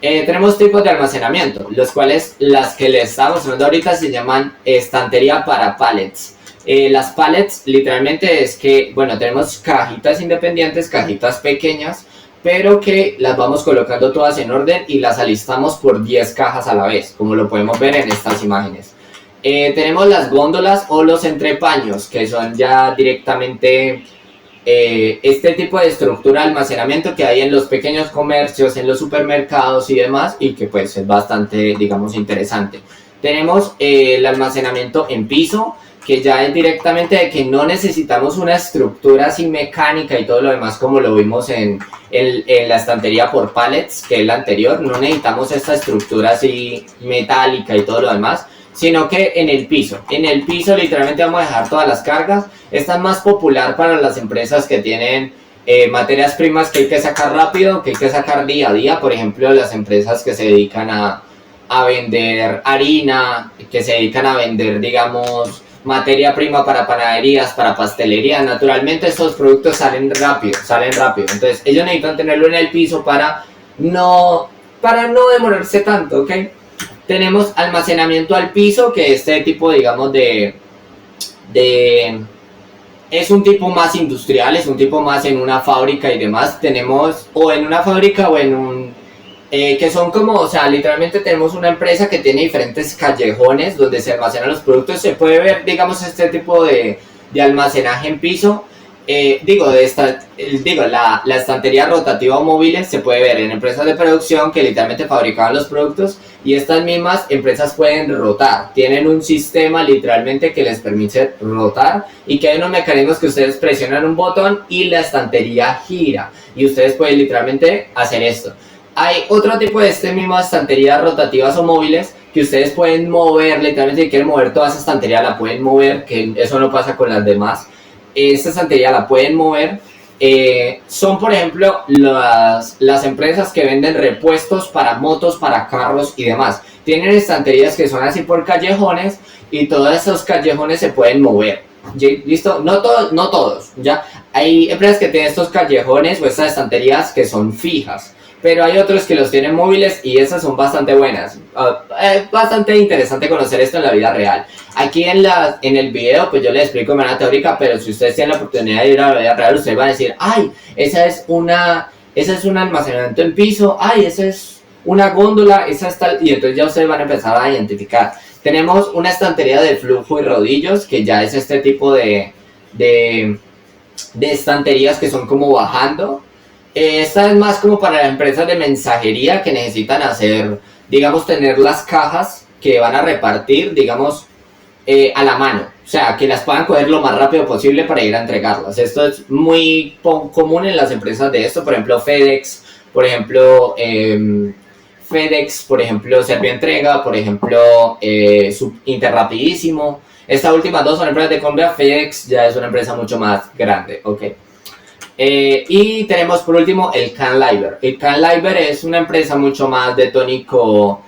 Tenemos tipos de almacenamiento, los cuales las que les estaba mostrando ahorita se llaman estantería para pallets. Las pallets literalmente es que, bueno, tenemos cajitas independientes, cajitas pequeñas, pero que las vamos colocando todas en orden y las alistamos por 10 cajas a la vez, como lo podemos ver en estas imágenes. Tenemos las góndolas o los entrepaños, que son ya directamente este tipo de estructura de almacenamiento que hay en los pequeños comercios, en los supermercados y demás, y que pues es bastante, digamos, interesante. Tenemos el almacenamiento en piso, que ya es directamente de que no necesitamos una estructura así mecánica y todo lo demás como lo vimos en la estantería por pallets, que es la anterior. No necesitamos esta estructura así metálica y todo lo demás, sino que en el piso literalmente vamos a dejar todas las cargas. Esta es más popular para las empresas que tienen materias primas que hay que sacar rápido, que hay que sacar día a día. Por ejemplo, las empresas que se dedican a vender harina, que se dedican a vender, digamos, materia prima para panaderías, para pastelería. Naturalmente estos productos salen rápido, entonces ellos necesitan tenerlo en el piso para no demorarse tanto, ¿ok? Tenemos almacenamiento al piso, que este tipo, digamos, es un tipo más industrial, es un tipo más en una fábrica y demás. Tenemos o en una fábrica o en un que son como, o sea, literalmente tenemos una empresa que tiene diferentes callejones donde se almacenan los productos. Se puede ver, digamos, este tipo de almacenaje en piso. La estantería rotativa o móviles se puede ver en empresas de producción que literalmente fabricaban los productos, y estas mismas empresas pueden rotar. Tienen un sistema literalmente que les permite rotar, y que hay unos mecanismos que ustedes presionan un botón y la estantería gira, y ustedes pueden literalmente hacer esto. Hay otro tipo de mismas estanterías rotativas o móviles que ustedes pueden mover, literalmente si quieren mover toda esa estantería la pueden mover, que eso no pasa con las demás. Esta estantería la pueden mover. Son, por ejemplo, las empresas que venden repuestos para motos, para carros y demás. Tienen estanterías que son así por callejones, y todos esos callejones se pueden mover. ¿Listo? No todos, ¿ya? Hay empresas que tienen estos callejones o estas estanterías que son fijas, pero hay otros que los tienen móviles, y esas son bastante buenas. Es bastante interesante conocer esto en la vida real. Aquí en el video pues yo les explico de manera teórica, pero si ustedes tienen la oportunidad de ir a la vida real, ustedes van a decir, ay, esa es un almacenamiento en piso, ay, esa es una góndola, esa es tal, y entonces ya ustedes van a empezar a identificar. Tenemos una estantería de flujo y rodillos, que ya es este tipo de estanterías que son como bajando. Esta es más como para las empresas de mensajería que necesitan hacer, digamos, tener las cajas que van a repartir, digamos, a la mano. O sea, que las puedan coger lo más rápido posible para ir a entregarlas. Esto es muy común en las empresas de esto. Por ejemplo, FedEx, por ejemplo, Servientrega, por ejemplo, Interrapidísimo. Estas últimas dos son empresas de Colombia. FedEx ya es una empresa mucho más grande, ¿ok? Y tenemos por último el Canliver. El Canliver es una empresa mucho más de tónico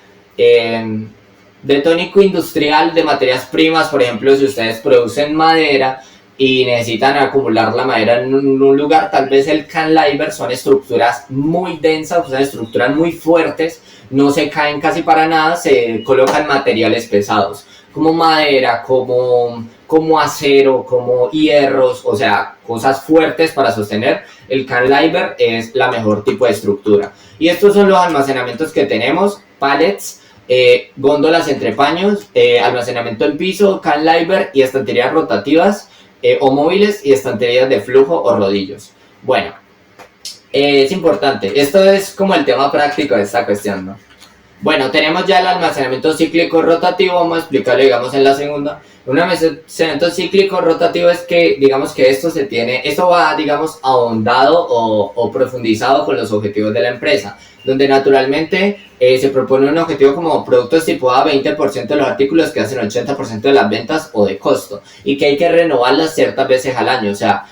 industrial, de materias primas. Por ejemplo, si ustedes producen madera y necesitan acumular la madera en un lugar, tal vez el Canliver son estructuras muy densas, son estructuras muy fuertes, no se caen casi para nada, se colocan materiales pesados como madera, como acero, como hierros, o sea, cosas fuertes para sostener. El Canliver es la mejor tipo de estructura. Y estos son los almacenamientos que tenemos: pallets, góndolas entre paños, almacenamiento en piso, Canliver y estanterías rotativas. o móviles y estanterías de flujo o rodillos. Bueno, es importante. Esto es como el tema práctico de esta cuestión, ¿no? Bueno, tenemos ya el almacenamiento cíclico rotativo, vamos a explicarlo, digamos, en la segunda. Un almacenamiento cíclico rotativo es que, digamos, que esto va, digamos, ahondado o profundizado con los objetivos de la empresa, donde naturalmente se propone un objetivo como productos tipo A, 20% de los artículos que hacen 80% de las ventas o de costo, y que hay que renovarlas ciertas veces al año. O sea,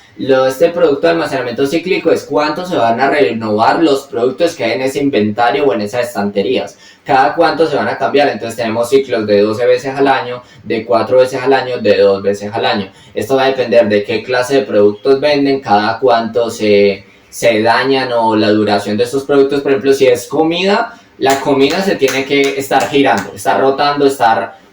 este producto de almacenamiento cíclico es cuánto se van a renovar los productos que hay en ese inventario o en esas estanterías. Cada cuánto se van a cambiar. Entonces tenemos ciclos de 12 veces al año, de 4 veces al año, de 2 veces al año. Esto va a depender de qué clase de productos venden, cada cuánto se dañan o la duración de estos productos. Por ejemplo, si es comida, la comida se tiene que estar girando, estar rotando,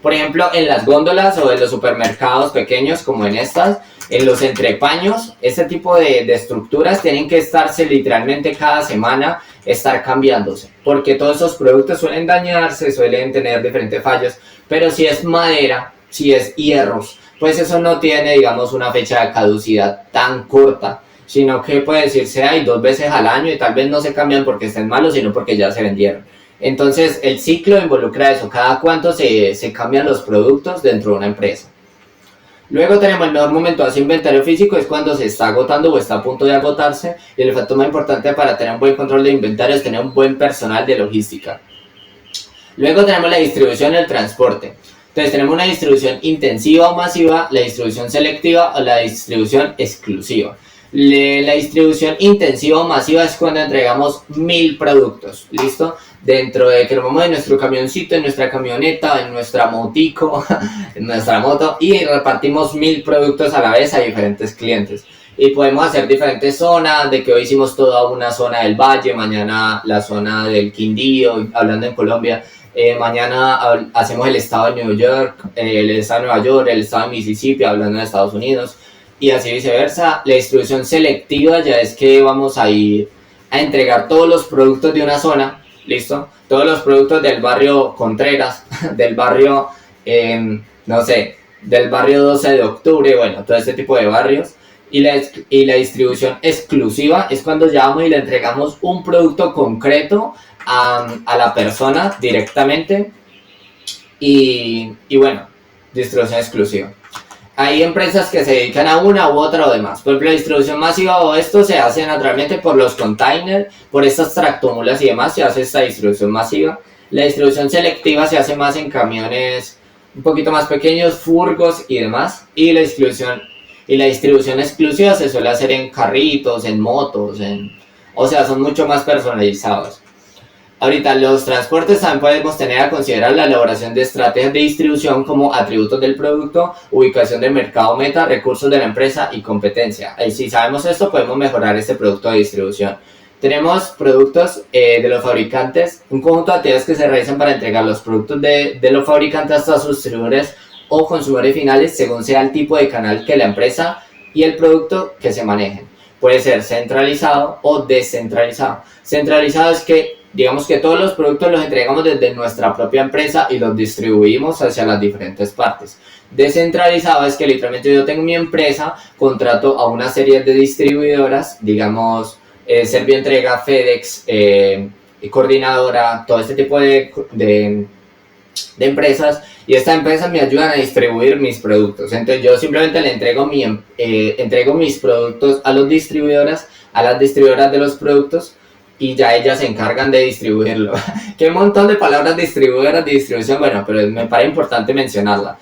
por ejemplo, en las góndolas o en los supermercados pequeños como en estas, en los entrepaños, este tipo de estructuras tienen que estarse literalmente cada semana, estar cambiándose, porque todos esos productos suelen dañarse, suelen tener diferentes fallos, pero si es madera, si es hierros, pues eso no tiene, digamos, una fecha de caducidad tan corta, sino que puede decirse hay 2 veces al año y tal vez no se cambian porque estén malos, sino porque ya se vendieron. Entonces el ciclo involucra eso, cada cuánto se cambian los productos dentro de una empresa. Luego tenemos el mejor momento de ese inventario físico, es cuando se está agotando o está a punto de agotarse, y el factor más importante para tener un buen control de inventario es tener un buen personal de logística. Luego tenemos la distribución y el transporte. Entonces tenemos una distribución intensiva o masiva, la distribución selectiva o la distribución exclusiva. La distribución intensiva o masiva es cuando entregamos 1000 productos, ¿listo? Dentro de que nos vamos en nuestro camioncito, en nuestra camioneta, en nuestra motico, en nuestra moto, y repartimos 1000 productos a la vez a diferentes clientes. Y podemos hacer diferentes zonas, de que hoy hicimos toda una zona del Valle, mañana la zona del Quindío, hablando en Colombia, mañana hacemos el estado de New York, el estado de Nueva York, el estado de Mississippi, hablando de Estados Unidos, y así viceversa. La distribución selectiva ya es que vamos a ir a entregar todos los productos de una zona, ¿listo? Todos los productos del barrio Contreras, del barrio, no sé, del barrio 12 de octubre, bueno, todo este tipo de barrios. Y la distribución exclusiva es cuando llevamos y le entregamos un producto concreto a la persona directamente. Y bueno, distribución exclusiva. Hay empresas que se dedican a una u otra o demás. Por ejemplo, la distribución masiva o esto se hace naturalmente por los containers, por estas tractomulas y demás, se hace esta distribución masiva. La distribución selectiva se hace más en camiones un poquito más pequeños, furgos y demás. Y la distribución exclusiva se suele hacer en carritos, en motos, o sea, son mucho más personalizados. Ahorita, los transportes también podemos tener a considerar la elaboración de estrategias de distribución como atributos del producto, ubicación del mercado meta, recursos de la empresa y competencia. Y si sabemos esto, podemos mejorar este producto de distribución. Tenemos productos de los fabricantes, un conjunto de actividades que se realizan para entregar los productos de los fabricantes hasta sus distribuidores o consumidores finales, según sea el tipo de canal que la empresa y el producto que se manejen. Puede ser centralizado o descentralizado. Centralizado es que, digamos que todos los productos los entregamos desde nuestra propia empresa y los distribuimos hacia las diferentes partes. Descentralizado es que literalmente yo tengo mi empresa, contrato a una serie de distribuidoras, digamos, Servientrega, FedEx, Coordinadora, todo este tipo de empresas, y estas empresas me ayudan a distribuir mis productos. Entonces yo simplemente le entrego mis productos a las distribuidoras de los productos, y ya ellas se encargan de distribuirlo. Qué montón de palabras distribuidoras de distribución, bueno, pero me parece importante mencionarla.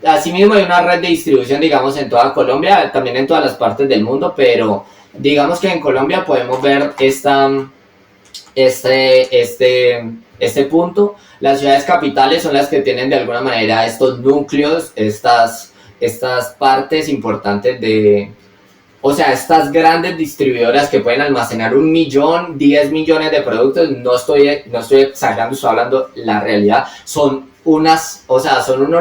Asimismo hay una red de distribución, digamos, en toda Colombia, también en todas las partes del mundo, pero digamos que en Colombia podemos ver este punto. Las ciudades capitales son las que tienen de alguna manera estos núcleos, estas partes importantes o sea, estas grandes distribuidoras que pueden almacenar 1 millón, 10 millones de productos. No estoy exagerando, estoy hablando la realidad. Son unos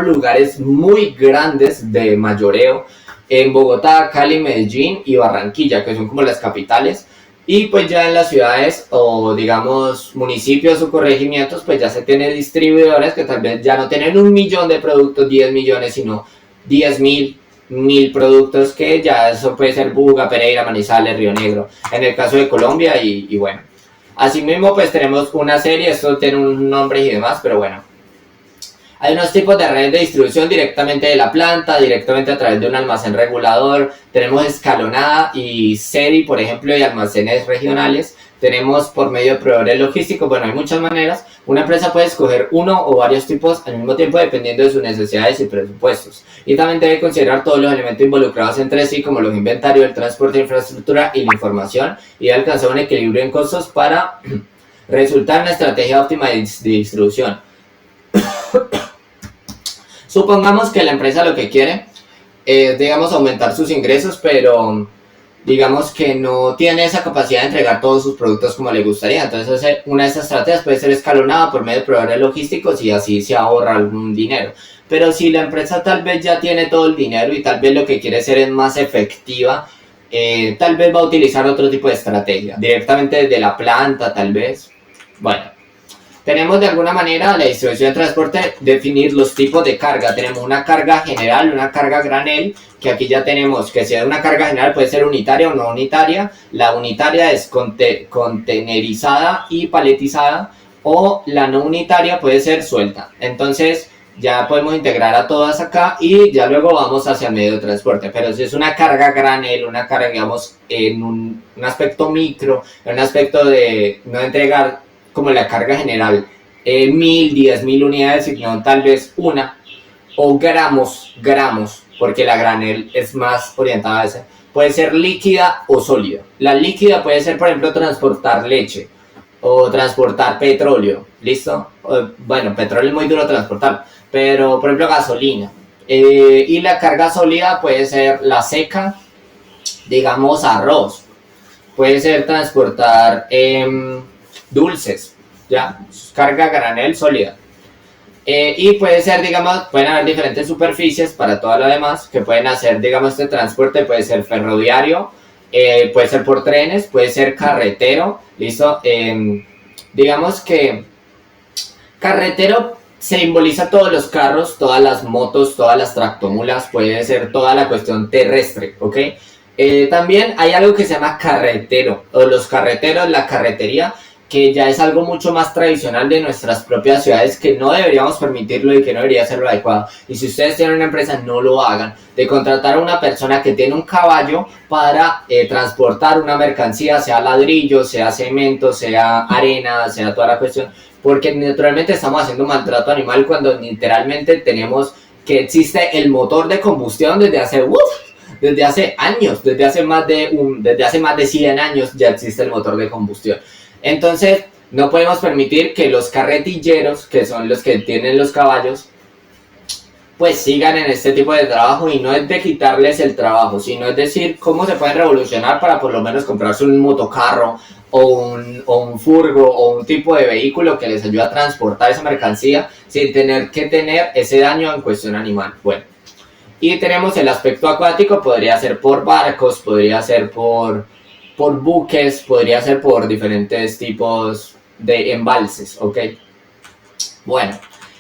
lugares muy grandes de mayoreo en Bogotá, Cali, Medellín y Barranquilla, que son como las capitales. Y pues ya en las ciudades o digamos municipios o corregimientos, pues ya se tienen distribuidores que tal vez ya no tienen 1 millón de productos, 10 millones, sino 10.000, 1000 productos, que ya eso puede ser Buga, Pereira, Manizales, Río Negro, en el caso de Colombia, y bueno. Asimismo, pues tenemos una serie, esto tiene un nombre y demás, pero bueno. Hay unos tipos de redes de distribución directamente de la planta, directamente a través de un almacén regulador. Tenemos escalonada y SEDI, por ejemplo, y almacenes regionales. Tenemos por medio de proveedores logísticos. Bueno, hay muchas maneras. Una empresa puede escoger uno o varios tipos al mismo tiempo dependiendo de sus necesidades y presupuestos. Y también debe considerar todos los elementos involucrados entre sí, como los inventarios, el transporte, infraestructura y la información, y alcanzar un equilibrio en costos para resultar en una estrategia óptima de distribución. Supongamos que la empresa lo que quiere es, digamos, aumentar sus ingresos, pero digamos que no tiene esa capacidad de entregar todos sus productos como le gustaría. Entonces, una de estas estrategias puede ser escalonada por medio de proveedores logísticos y así se ahorra algún dinero. Pero si la empresa tal vez ya tiene todo el dinero y tal vez lo que quiere ser es más efectiva, tal vez va a utilizar otro tipo de estrategia, directamente desde la planta, tal vez. Bueno. Tenemos de alguna manera la distribución de transporte, definir los tipos de carga. Tenemos una carga general, una carga granel, que aquí ya tenemos que si es una carga general puede ser unitaria o no unitaria. La unitaria es contenerizada y paletizada, o la no unitaria puede ser suelta. Entonces ya podemos integrar a todas acá y ya luego vamos hacia el medio de transporte. Pero si es una carga granel, una carga, digamos, en un aspecto micro, en un aspecto de no entregar como la carga general, 1000, 10.000 unidades, sino tal vez una, o gramos, porque la granel es más orientada a esa. Puede ser líquida o sólida. La líquida puede ser, por ejemplo, transportar leche o transportar petróleo, ¿listo? Bueno, petróleo es muy duro transportar, pero por ejemplo gasolina. Y la carga sólida puede ser la seca, digamos arroz. Puede ser transportar dulces, ya, carga granel sólida. Y puede ser, digamos, pueden haber diferentes superficies para todo lo demás que pueden hacer, digamos, este transporte. Puede ser ferroviario, puede ser por trenes, puede ser carretero, ¿listo? Digamos que carretero simboliza todos los carros, todas las motos, todas las tractomulas, puede ser toda la cuestión terrestre, ¿ok? También hay algo que se llama carretero, o los carreteros, la carretería, que ya es algo mucho más tradicional de nuestras propias ciudades, que no deberíamos permitirlo y que no debería ser lo adecuado. Y si ustedes tienen una empresa, no lo hagan, de contratar a una persona que tiene un caballo para transportar una mercancía, sea ladrillo, sea cemento, sea arena, sea toda la cuestión, porque naturalmente estamos haciendo maltrato animal cuando literalmente tenemos que existe el motor de combustión desde hace años, desde hace más de 100 años ya existe el motor de combustión. Entonces, no podemos permitir que los carretilleros, que son los que tienen los caballos, pues sigan en este tipo de trabajo, y no es de quitarles el trabajo, sino es decir cómo se pueden revolucionar para por lo menos comprarse un motocarro o un furgo o un tipo de vehículo que les ayude a transportar esa mercancía sin tener que tener ese daño en cuestión animal. Bueno, y tenemos el aspecto acuático, podría ser por barcos, podría ser por buques, podría ser por diferentes tipos de embalses, ¿ok? Bueno,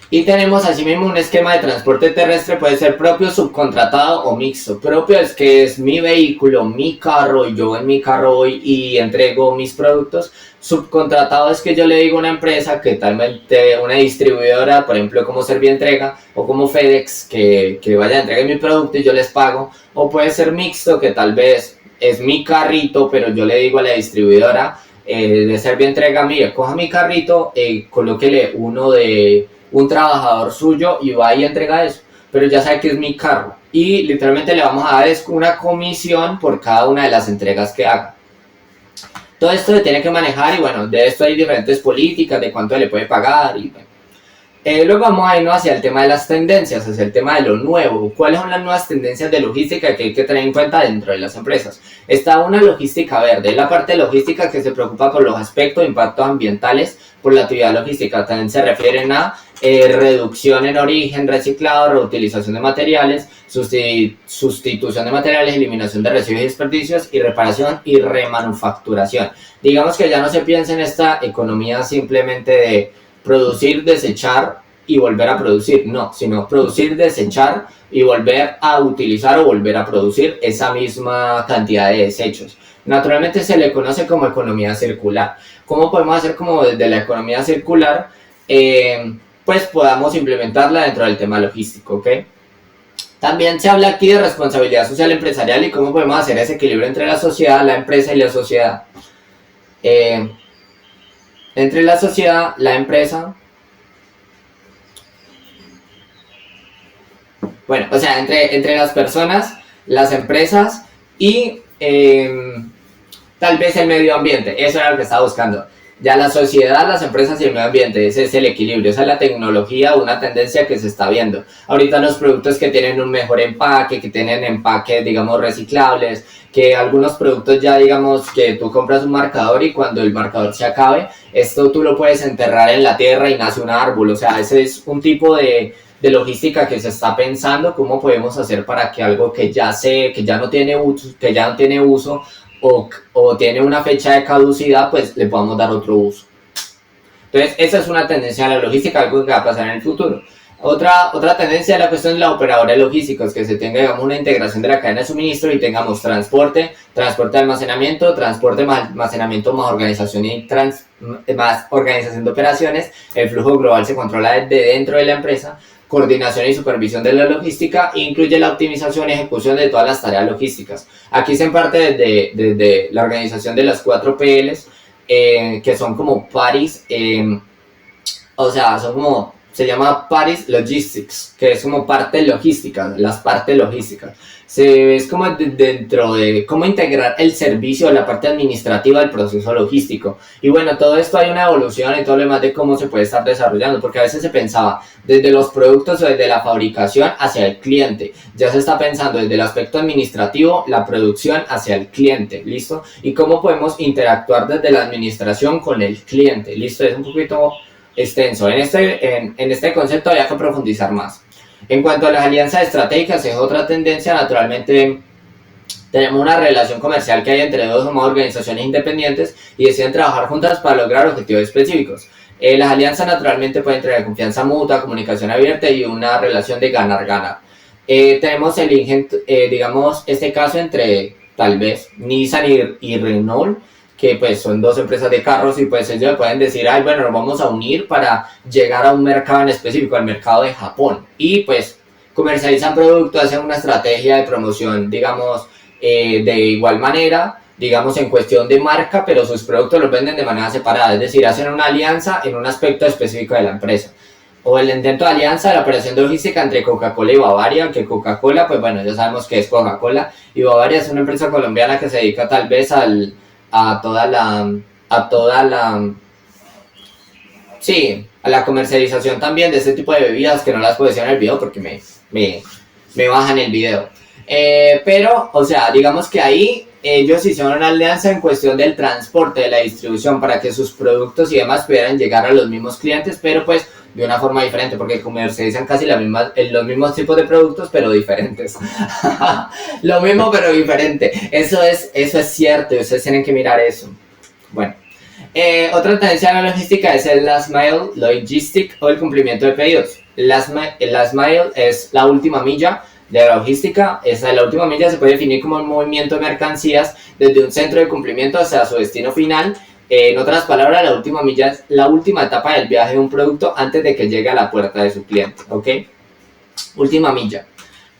y tenemos asimismo un esquema de transporte terrestre, puede ser propio, subcontratado o mixto. Propio es que es mi vehículo, mi carro, y yo en mi carro voy y entrego mis productos. Subcontratado es que yo le digo a una empresa, que talmente una distribuidora, por ejemplo como Servientrega o como FedEx, que vaya a entregar mi producto y yo les pago. O puede ser mixto, que tal vez es mi carrito, pero yo le digo a la distribuidora de Servientrega, mire, coja mi carrito, colóquele un trabajador suyo y va y entrega eso, pero ya sabe que es mi carro, y literalmente le vamos a dar una comisión por cada una de las entregas que haga. Todo esto se tiene que manejar, y bueno, de esto hay diferentes políticas de cuánto le puede pagar, y bueno. Luego vamos a irnos hacia el tema de las tendencias, hacia el tema de lo nuevo. ¿Cuáles son las nuevas tendencias de logística que hay que tener en cuenta dentro de las empresas? Está una logística verde, la parte de logística que se preocupa por los aspectos de impactos ambientales por la actividad logística. También se refieren a reducción en origen, reciclado, reutilización de materiales, sustitución de materiales, eliminación de residuos y desperdicios, y reparación y remanufacturación. Digamos que ya no se piensa en esta economía simplemente de producir, desechar y volver a producir, no, sino producir, desechar y volver a utilizar o volver a producir esa misma cantidad de desechos. Naturalmente se le conoce como economía circular. ¿Cómo podemos hacer como desde la economía circular pues podamos implementarla dentro del tema logístico, ¿ok? También se habla aquí de responsabilidad social empresarial y cómo podemos hacer ese equilibrio entre la sociedad, la empresa y la sociedad. Entre la sociedad, la empresa, bueno, o sea, entre las personas, las empresas y tal vez el medio ambiente. Eso era lo que estaba buscando. Ya la sociedad, las empresas y el medio ambiente, ese es el equilibrio, esa es la tecnología, una tendencia que se está viendo. Ahorita los productos que tienen un mejor empaque, que tienen empaques, digamos, reciclables, que algunos productos ya, digamos, que tú compras un marcador y cuando el marcador se acabe, esto tú lo puedes enterrar en la tierra y nace un árbol. O sea, ese es un tipo de logística que se está pensando, cómo podemos hacer para que algo que ya no tiene uso, o tiene una fecha de caducidad, pues le podamos dar otro uso. Entonces, esa es una tendencia de la logística, algo que va a pasar en el futuro. Otra tendencia de la cuestión de la operadora de logísticos, que se tenga, digamos, una integración de la cadena de suministro y tengamos transporte de almacenamiento, transporte más almacenamiento más organización más organización de operaciones. El flujo global se controla desde dentro de la empresa. Coordinación y supervisión de la logística incluye la optimización y ejecución de todas las tareas logísticas. Aquí se parte desde la organización de las 4 PLs, que son como Paris, o sea, son como, se llama Paris Logistics, que es como parte logística, las partes logísticas. Es como dentro de cómo integrar el servicio, la parte administrativa del proceso logístico. Y bueno, todo esto hay una evolución y todo lo demás de cómo se puede estar desarrollando, porque a veces se pensaba desde los productos o desde la fabricación hacia el cliente. Ya se está pensando desde el aspecto administrativo, la producción hacia el cliente, ¿listo? Y cómo podemos interactuar desde la administración con el cliente, ¿listo? Es un poquito extenso. En este concepto había que profundizar más. En cuanto a las alianzas estratégicas, es otra tendencia. Naturalmente tenemos una relación comercial que hay entre dos o más organizaciones independientes y deciden trabajar juntas para lograr objetivos específicos. Las alianzas naturalmente pueden traer confianza mutua, comunicación abierta y una relación de ganar-ganar. Tenemos digamos, este caso entre tal vez Nissan y Renault, que pues son 2 empresas de carros y pues ellos pueden decir, ay, bueno, nos vamos a unir para llegar a un mercado en específico, al mercado de Japón. Y pues comercializan productos, hacen una estrategia de promoción, digamos, de igual manera, digamos, en cuestión de marca, pero sus productos los venden de manera separada, es decir, hacen una alianza en un aspecto específico de la empresa. O el intento de alianza de la operación de logística entre Coca-Cola y Bavaria, que Coca-Cola, pues bueno, ya sabemos que es Coca-Cola, y Bavaria es una empresa colombiana que se dedica tal vez a la comercialización también de este tipo de bebidas, que no las puedo decir en el video porque me bajan el video. Pero, o sea, digamos que ahí ellos hicieron una alianza en cuestión del transporte, de la distribución, para que sus productos y demás pudieran llegar a los mismos clientes, pero pues de una forma diferente, porque comercializan casi los mismos tipos de productos, pero diferentes. Lo mismo, pero diferente. Eso es cierto, ustedes tienen que mirar eso. Bueno, otra tendencia en la logística es el last mile logistic o el cumplimiento de pedidos. El last mile es la última milla de la logística. La última milla se puede definir como un movimiento de mercancías desde un centro de cumplimiento hacia su destino final. En otras palabras, la última milla es la última etapa del viaje de un producto antes de que llegue a la puerta de su cliente, ¿ok? Última milla.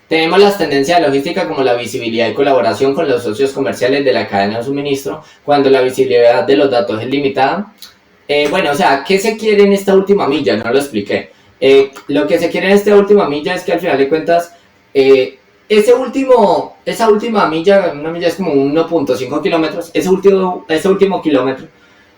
Tenemos las tendencias de logística como la visibilidad y colaboración con los socios comerciales de la cadena de suministro, cuando la visibilidad de los datos es limitada. Bueno, o sea, ¿qué se quiere en esta última milla? No lo expliqué. Lo que se quiere en esta última milla es que al final de cuentas, esa última milla, una milla es como 1.5 kilómetros, ese último kilómetro,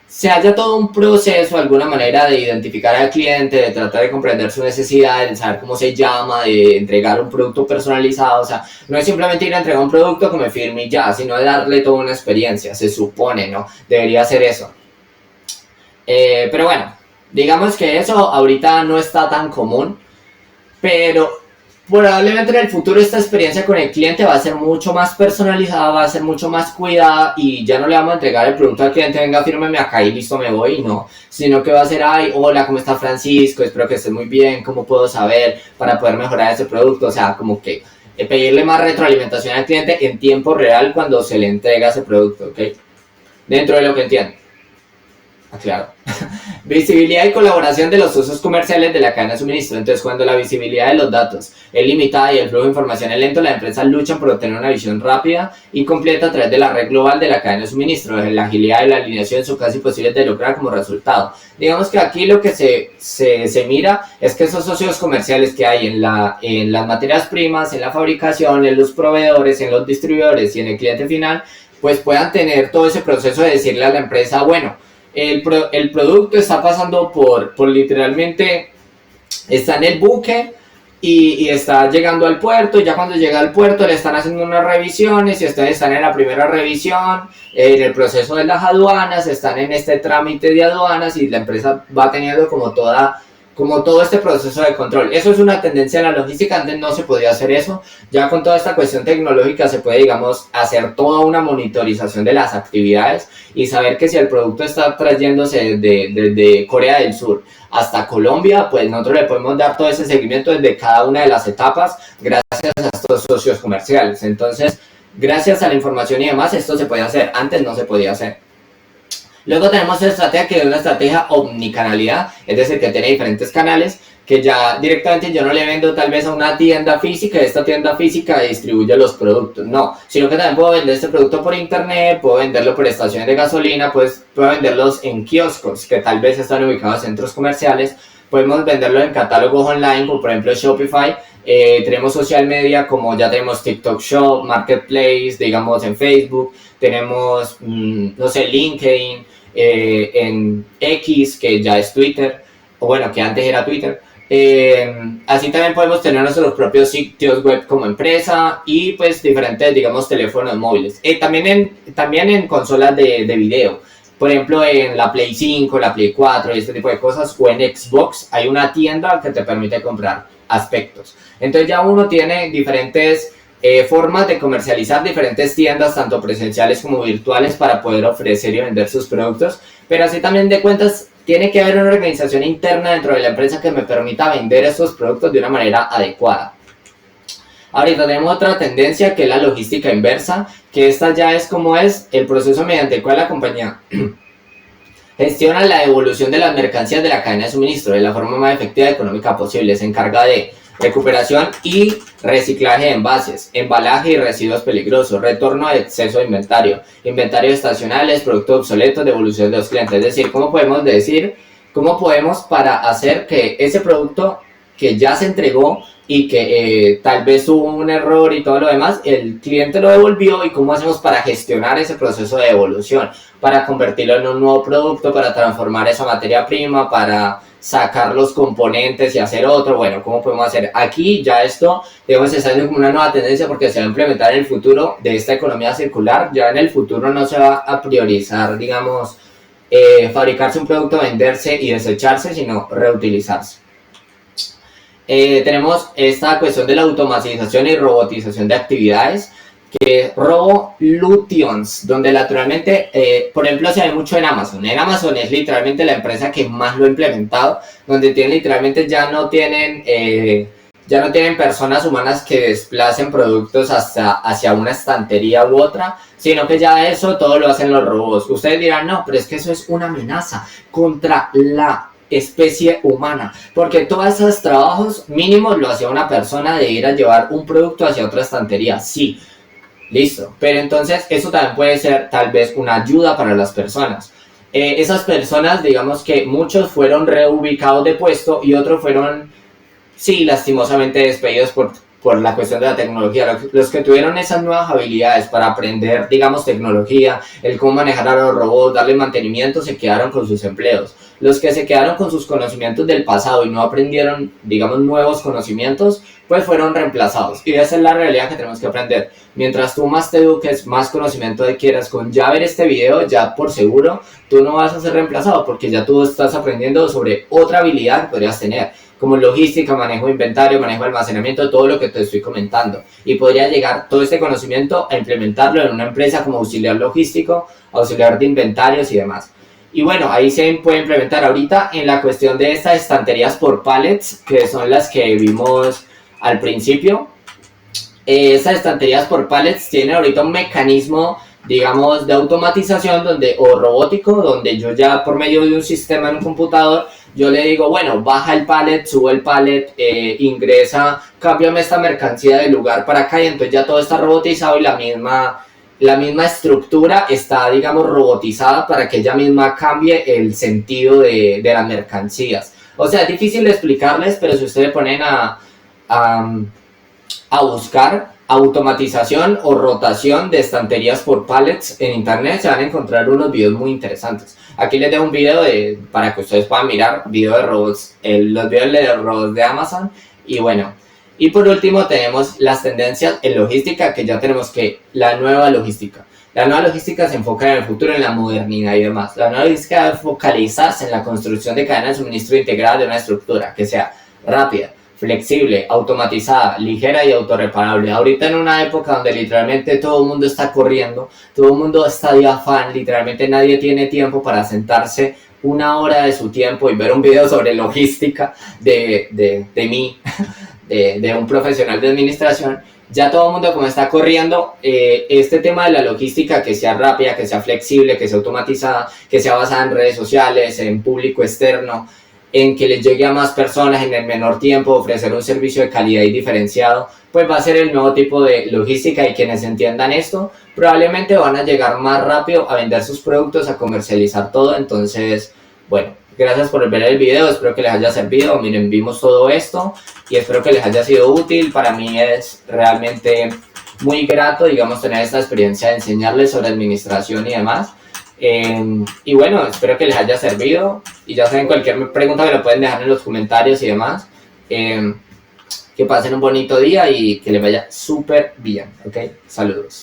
se haya todo un proceso, alguna manera de identificar al cliente, de tratar de comprender su necesidad, de saber cómo se llama, de entregar un producto personalizado. O sea, no es simplemente ir a entregar un producto que me firme y ya, sino de darle toda una experiencia, se supone, ¿no? Debería ser eso. Pero bueno, digamos que eso ahorita no está tan común, pero Probablemente en el futuro esta experiencia con el cliente va a ser mucho más personalizada, va a ser mucho más cuidada y ya no le vamos a entregar el producto al cliente, venga, fírmeme acá y listo, me voy, no, sino que va a ser, ay, hola, ¿cómo está Francisco? Espero que estés muy bien, ¿cómo puedo saber para poder mejorar ese producto? O sea, como que pedirle más retroalimentación al cliente en tiempo real cuando se le entrega ese producto, ¿ok? Dentro de lo que entiendo. Claro. Visibilidad y colaboración de los usos comerciales de la cadena de suministro. Entonces, cuando la visibilidad de los datos es limitada y el flujo de información es lento, las empresas luchan por obtener una visión rápida y completa a través de la red global de la cadena de suministro. La agilidad y la alineación son casi posibles de lograr como resultado. Digamos que aquí lo que se mira es que esos socios comerciales que hay en las materias primas, en la fabricación, en los proveedores, en los distribuidores y en el cliente final, pues puedan tener todo ese proceso de decirle a la empresa, bueno, el producto está pasando por literalmente, está en el buque y está llegando al puerto, y ya cuando llega al puerto le están haciendo unas revisiones y ustedes están en la primera revisión, en el proceso de las aduanas, están en este trámite de aduanas y la empresa va teniendo como todo este proceso de control. Eso es una tendencia en la logística, antes no se podía hacer eso, ya con toda esta cuestión tecnológica se puede, digamos, hacer toda una monitorización de las actividades y saber que si el producto está trayéndose desde Corea del Sur hasta Colombia, pues nosotros le podemos dar todo ese seguimiento desde cada una de las etapas gracias a estos socios comerciales. Entonces, gracias a la información y demás, esto se puede hacer, antes no se podía hacer. Luego tenemos esta estrategia que es una estrategia omnicanalidad, es decir, que tiene diferentes canales, que ya directamente yo no le vendo tal vez a una tienda física, esta tienda física distribuye los productos, no, sino que también puedo vender este producto por internet, puedo venderlo por estaciones de gasolina, pues puedo venderlos en kioscos que tal vez están ubicados en centros comerciales, podemos venderlo en catálogos online, como por ejemplo Shopify. Tenemos social media como ya tenemos TikTok Shop, Marketplace, digamos en Facebook, tenemos, no sé, LinkedIn, en X, que ya es Twitter, o bueno, que antes era Twitter. Así también podemos tener nuestros propios sitios web como empresa y pues diferentes, digamos, teléfonos móviles. También en consolas de video. Por ejemplo, en la Play 5, la Play 4 y este tipo de cosas, o en Xbox, hay una tienda que te permite comprar aspectos. Entonces ya uno tiene diferentes formas de comercializar, diferentes tiendas, tanto presenciales como virtuales, para poder ofrecer y vender sus productos. Pero así también de cuentas, tiene que haber una organización interna dentro de la empresa que me permita vender estos productos de una manera adecuada. Ahorita tenemos otra tendencia que es la logística inversa, que esta ya es como es el proceso mediante el cual la compañía gestiona la evolución de las mercancías de la cadena de suministro de la forma más efectiva y económica posible. Se encarga de recuperación y reciclaje de envases, embalaje y residuos peligrosos, retorno de exceso de inventario, inventarios estacionales, productos obsoletos, devolución de los clientes. Es decir, ¿cómo podemos para hacer que ese producto que ya se entregó y que tal vez hubo un error y todo lo demás, el cliente lo devolvió, y cómo hacemos para gestionar ese proceso de devolución, para convertirlo en un nuevo producto, para transformar esa materia prima, para sacar los componentes y hacer otro? Bueno, ¿cómo podemos hacer? Aquí ya esto, digamos, está siendo como una nueva tendencia porque se va a implementar en el futuro de esta economía circular. Ya en el futuro no se va a priorizar, digamos, fabricarse un producto, venderse y desecharse, sino reutilizarse. Tenemos esta cuestión de la automatización y robotización de actividades, que es Robolutions, donde naturalmente, por ejemplo, se ve mucho en Amazon. En Amazon es literalmente la empresa que más lo ha implementado, donde tienen literalmente ya no tienen personas humanas que desplacen productos hacia una estantería u otra, sino que ya eso todo lo hacen los robots. Ustedes dirán, no, pero es que eso es una amenaza contra la especie humana, porque todos esos trabajos mínimos lo hacía una persona, de ir a llevar un producto hacia otra estantería, sí, listo, pero entonces eso también puede ser tal vez una ayuda para las personas. Esas personas, digamos que muchos fueron reubicados de puesto y otros fueron, sí, lastimosamente despedidos por la cuestión de la tecnología. Los que tuvieron esas nuevas habilidades para aprender, digamos, tecnología, el cómo manejar a los robots, darle mantenimiento, se quedaron con sus empleos. Los que se quedaron con sus conocimientos del pasado y no aprendieron, digamos, nuevos conocimientos, pues fueron reemplazados. Y esa es la realidad que tenemos que aprender. Mientras tú más te eduques, más conocimiento adquieras, con ya ver este video, ya por seguro, tú no vas a ser reemplazado porque ya tú estás aprendiendo sobre otra habilidad que podrías tener, como logística, manejo de inventario, manejo de almacenamiento, todo lo que te estoy comentando. Y podría llegar todo este conocimiento a implementarlo en una empresa como auxiliar logístico, auxiliar de inventarios y demás. Y bueno, ahí se puede implementar ahorita en la cuestión de estas estanterías por pallets, que son las que vimos al principio. Estas estanterías por pallets tienen ahorita un mecanismo, digamos, de automatización o robótico, donde yo ya por medio de un sistema en un computador, yo le digo, bueno, baja el pallet, sube el pallet, ingresa, cámbiame esta mercancía del lugar para acá, y entonces ya todo está robotizado y la misma estructura está, digamos, robotizada para que ella misma cambie el sentido de las mercancías. O sea, es difícil de explicarles, pero si ustedes ponen a buscar automatización o rotación de estanterías por pallets en internet, se van a encontrar unos videos muy interesantes. Aquí les dejo un video para que ustedes puedan mirar video de robots, los videos de robots de Amazon. Y bueno, y por último tenemos las tendencias en logística, que ya tenemos que la nueva logística. La nueva logística se enfoca en el futuro, en la modernidad y demás. La nueva logística debe focalizarse en la construcción de cadenas de suministro integrada de una estructura que sea rápida, flexible, automatizada, ligera y autorreparable. Ahorita en una época donde literalmente todo el mundo está corriendo, todo el mundo está de afán, literalmente nadie tiene tiempo para sentarse una hora de su tiempo y ver un video sobre logística de mí, de un profesional de administración. Ya todo el mundo como está corriendo, este tema de la logística, que sea rápida, que sea flexible, que sea automatizada, que sea basada en redes sociales, en público externo, en que les llegue a más personas en el menor tiempo, ofrecer un servicio de calidad y diferenciado, pues va a ser el nuevo tipo de logística, y quienes entiendan esto probablemente van a llegar más rápido a vender sus productos, a comercializar todo. Entonces, bueno, gracias por ver el video, espero que les haya servido. Miren, vimos todo esto y espero que les haya sido útil. Para mí es realmente muy grato, digamos, tener esta experiencia de enseñarles sobre administración y demás. Y bueno, espero que les haya servido, y ya saben, cualquier pregunta me lo pueden dejar en los comentarios y demás. Que pasen un bonito día y que les vaya súper bien, ¿ok? Saludos.